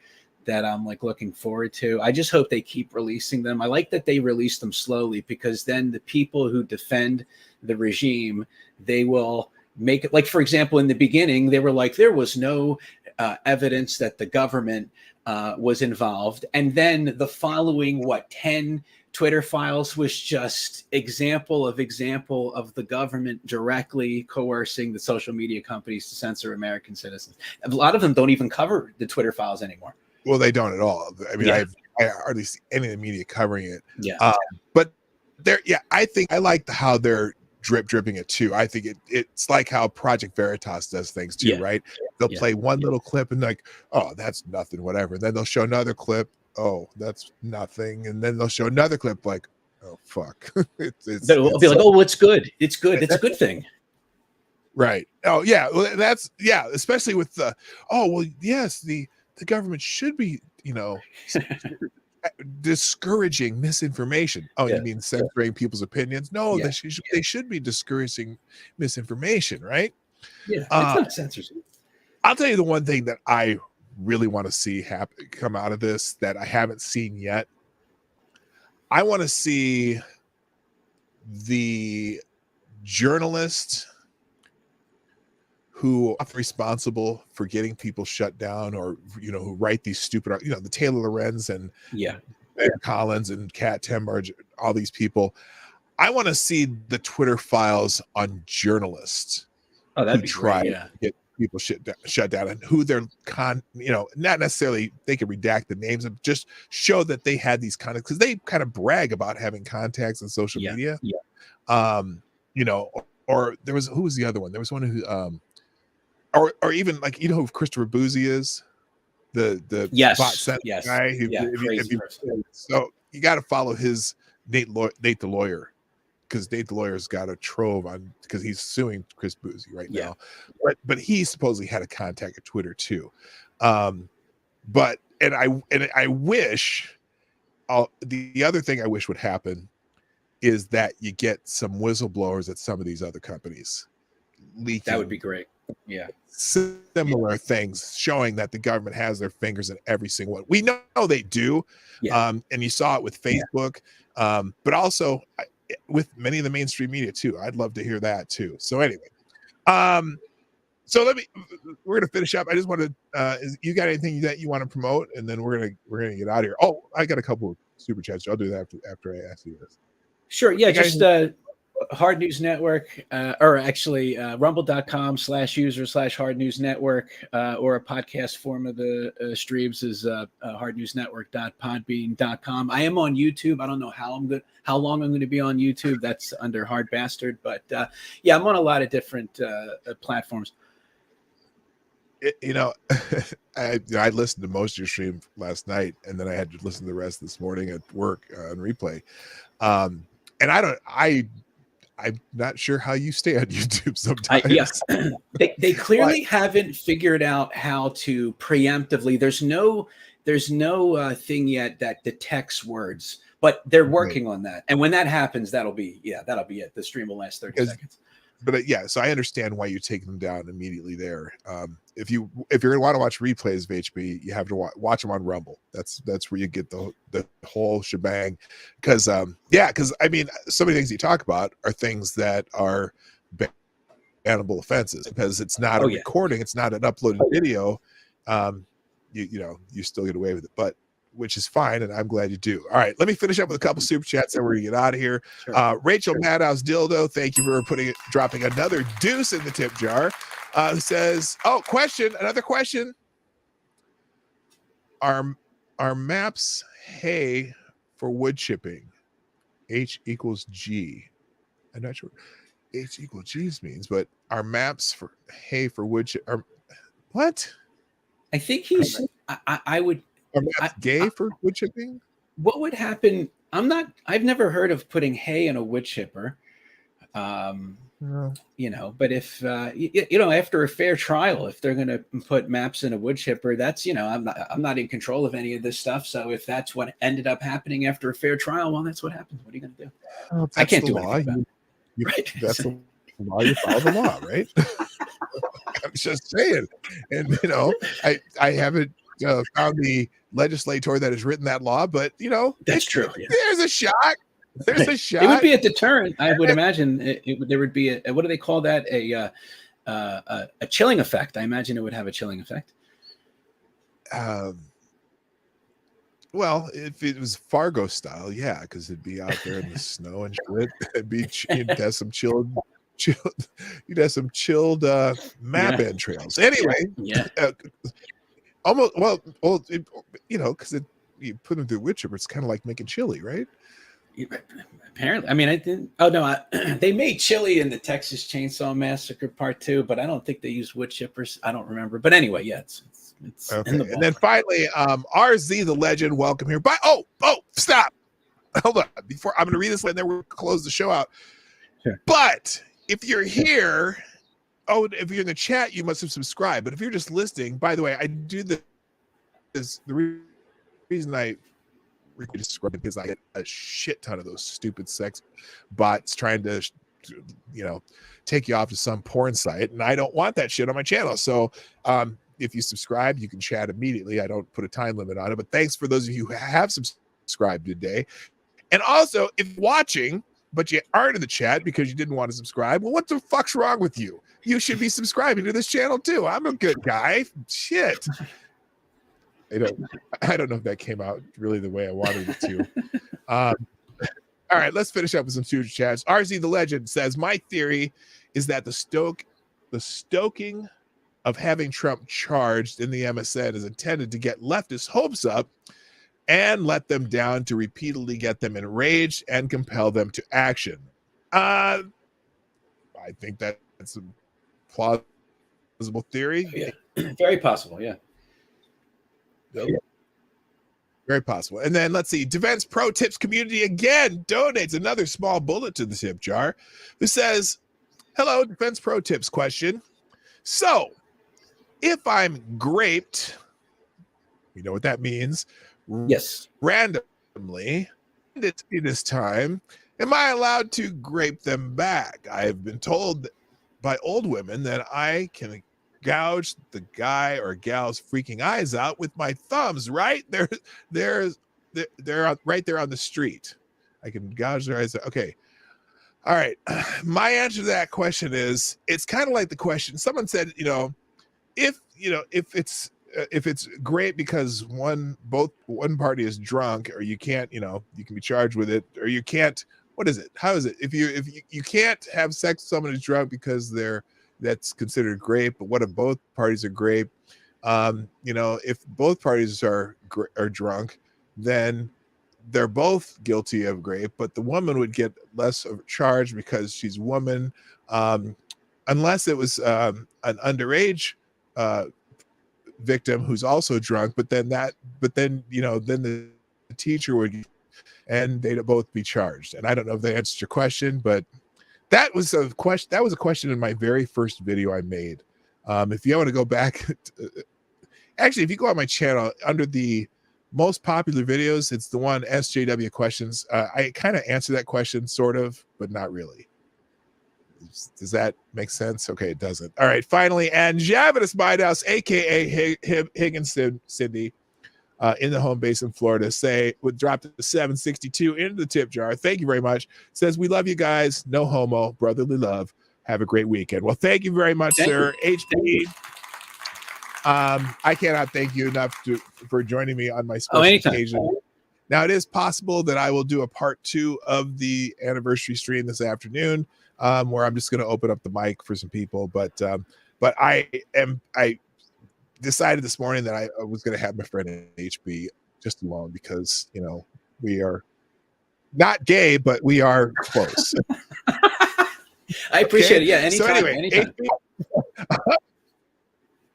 that I'm like looking forward to. I just hope they keep releasing them. I like that they release them slowly, because then the people who defend the regime, they will make it, like, for example, in the beginning, they were like, there was no evidence that the government was involved. And then the following, 10 Twitter files was just example of the government directly coercing the social media companies to censor American citizens. A lot of them don't even cover the Twitter files anymore. Well, they don't at all. I mean, I hardly see any of the media covering it. Yeah. But I think I like how they're dripping it too. I think it's like how Project Veritas does things too, right? They'll play one little clip and like, oh, that's nothing, whatever. And then they'll show another clip. Oh, that's nothing. And then they'll show another clip like, oh, fuck. They'll be like, oh, it's good. It's good. It's a good thing. Right. Oh, yeah. Well, especially with the, yes, the government should be, discouraging misinformation. Oh, you mean censoring people's opinions? No, they should be discouraging misinformation, right? Yeah, it's not censorship. I'll tell you the one thing that I really want to see come out of this that I haven't seen yet. I want to see the journalist who are responsible for getting people shut down, or who write these stupid, the Taylor Lorenz and Collins and Kat Tembarge, all these people. I want to see the Twitter files on journalists who try to get people shut down, and who they're not necessarily they can redact the names, and just show that they had these contacts, because they kind of brag about having contacts on social media. Or there was, who was the other one? There was one who or even like, who Christopher Boozy is, the bot guy who, so you got to follow his Nate the lawyer, because Nate the lawyer's got a trove on, because he's suing Chris Boozy right now, but he supposedly had a contact at Twitter too. But I wish, the other thing I wish would happen is that you get some whistleblowers at some of these other companies leaking. That would be great. Yeah. Similar things showing that the government has their fingers in every single one. We know they do. And you saw it with Facebook, but also with many of the mainstream media too. I'd love to hear that too. So anyway, so we're gonna finish up. I just wanted, you got anything that you want to promote, and then we're gonna get out of here. Oh, I got a couple of super chats. I'll do that after I ask you this. Sure. Yeah. Just Hard News Network, or actually rumble.com/user/Hard News Network, or a podcast form of the streams is hardnewsnetwork.podbean.com. I am on YouTube. I don't know how long I'm going to be on YouTube. That's under Hard Bastard, but I'm on a lot of different platforms. I listened to most of your stream last night, and then I had to listen to the rest this morning at work on replay. And I'm not sure how you stay on YouTube sometimes. They clearly haven't figured out how to preemptively. There's no thing yet that detects words, but they're working on that. And when that happens, that'll be it. The stream will last 30 seconds. But so I understand why you take them down immediately there. If you're going to want to watch replays of HB, you have to watch them on Rumble. That's where you get the whole shebang. Because I mean, some of the things you talk about are things that are bannable offenses, because it's not a recording, it's not an uploaded video. You still get away with it, but which is fine, and I'm glad you do. All right, let me finish up with a couple super chats, and we're gonna get out of here. Sure. Rachel Madhouse Dildo, thank you for dropping another deuce in the tip jar. Who says, another question. Are maps hay for wood chipping? H equals G. I'm not sure what H equals G's means, but are maps for hay for wood chip? What? I think he's. I would. Are maps gay for wood chipping? What would happen? I've never heard of putting hay in a wood chipper. But if after a fair trial, if they're going to put maps in a wood chipper, that's I'm not in control of any of this stuff. So if that's what ended up happening after a fair trial, well, that's what happens. What are you going to do? I can't do anything. Right? That's the law. You follow the law, right? I'm just saying. And I haven't found the legislator that has written that law, but that's true. Yeah. There's a shot. There's a shot. It would be a deterrent. I would imagine there would be what do they call that? A chilling effect. I imagine it would have a chilling effect. Well, if it was Fargo style, yeah, because it'd be out there in the snow and shit. It'd be you'd have some chilled map end trails. Anyway, almost because you put them through wood chipper, it's kind of like making chili, right? Apparently, I mean, I didn't. Oh no, they made chili in the Texas Chainsaw Massacre Part 2, but I don't think they used wood chippers. I don't remember. But anyway, yeah, it's okay. In the and then finally, RZ the legend, welcome here. Stop. Hold on. Before I'm going to read this, and then we'll close the show out. Sure. But if you're here, if you're in the chat, you must have subscribed. But if you're just listening, by the way, I do this. The reason I subscribe because I get a shit ton of those stupid sex bots trying to, take you off to some porn site, and I don't want that shit on my channel. So, if you subscribe, you can chat immediately. I don't put a time limit on it. But thanks for those of you who have subscribed today. And also, if you're watching, but you aren't in the chat because you didn't want to subscribe, well, what the fuck's wrong with you? You should be subscribing to this channel too. I'm a good guy. Shit. I don't know if that came out really the way I wanted it to. All right, let's finish up with some super chats. RZ the legend says, my theory is that the stoking of having Trump charged in the MSN is intended to get leftist hopes up and let them down to repeatedly get them enraged and compel them to action. I think that's a plausible theory. Yeah, very possible. Yeah. Very possible. And then let's see. Defense Pro Tips community again donates another small bullet to the tip jar, who says, hello, Defense Pro Tips question. So, if I'm graped, you know what that means? Yes. Randomly, this time, am I allowed to grape them back? I have been told by old women that I can gouge the guy or gal's freaking eyes out with my thumbs, right? They're right there on the street. I can gouge their eyes out. Okay. All right. My answer to that question is, it's kind of like the question someone said, if it's great because one party is drunk, or you can't, you can be charged with it, or you can't, what is it? How is it? If you can't have sex with someone who's drunk because that's considered grape, but what if both parties are grape? If both parties are drunk, then they're both guilty of grape, but the woman would get less of a charge because she's a woman, unless it was an underage victim who's also drunk. But then the teacher would, and they'd both be charged. And I don't know if that answers your question, but that was a question. That was a question in my very first video I made. If you want to go back, actually, if you go on my channel under the most popular videos, it's the one SJW questions. I kind of answer that question, sort of, but not really. Does that make sense? Okay, it doesn't. All right, finally, and Javanus Midehouse, aka Higgins Cindy, in the home base in Florida, would drop the 762 into the tip jar. Thank you very much. Says, we love you guys. No homo, brotherly love. Have a great weekend. Well, thank you very much, sir. HP. I cannot thank you enough for joining me on my special occasion. Now, it is possible that I will do a part 2 of the anniversary stream this afternoon, where I'm just going to open up the mic for some people. But I decided this morning that I was going to have my friend HB just alone because, we are not gay, but we are close. I appreciate it. Yeah, anytime. So anyway, anytime.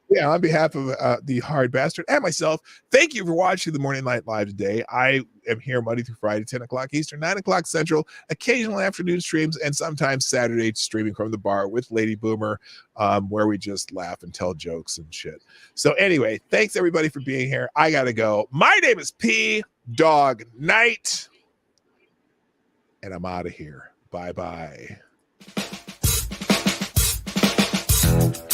Yeah, on behalf of the Hard Bastard and myself, thank you for watching the Morning Light Live today. I am here Monday through Friday, 10 o'clock Eastern, 9 o'clock Central, occasional afternoon streams, and sometimes Saturday streaming from the bar with Lady Boomer, where we just laugh and tell jokes and shit. So anyway, thanks everybody for being here. I got to go. My name is P Dog Knight, and I'm out of here. Bye-bye.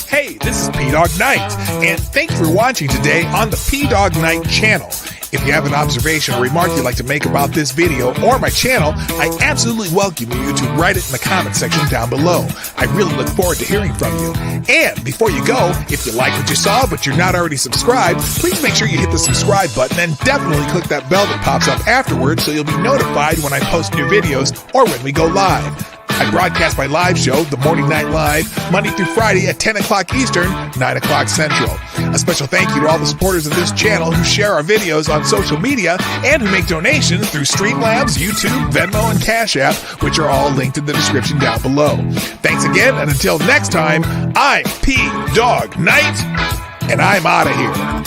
Hey, this is P-Dog Knight, and thanks for watching today on the P-Dog Knight channel. If you have an observation or remark you'd like to make about this video or my channel, I absolutely welcome you to write it in the comment section down below. I really look forward to hearing from you. And before you go, if you like what you saw but you're not already subscribed, please make sure you hit the subscribe button and definitely click that bell that pops up afterwards so you'll be notified when I post new videos or when we go live. I broadcast my live show, The Morning Night Live, Monday through Friday at 10 o'clock Eastern, 9 o'clock Central. A special thank you to all the supporters of this channel who share our videos on social media and who make donations through Streamlabs, YouTube, Venmo, and Cash App, which are all linked in the description down below. Thanks again, and until next time, I'm P. Dog Knight, and I'm out of here.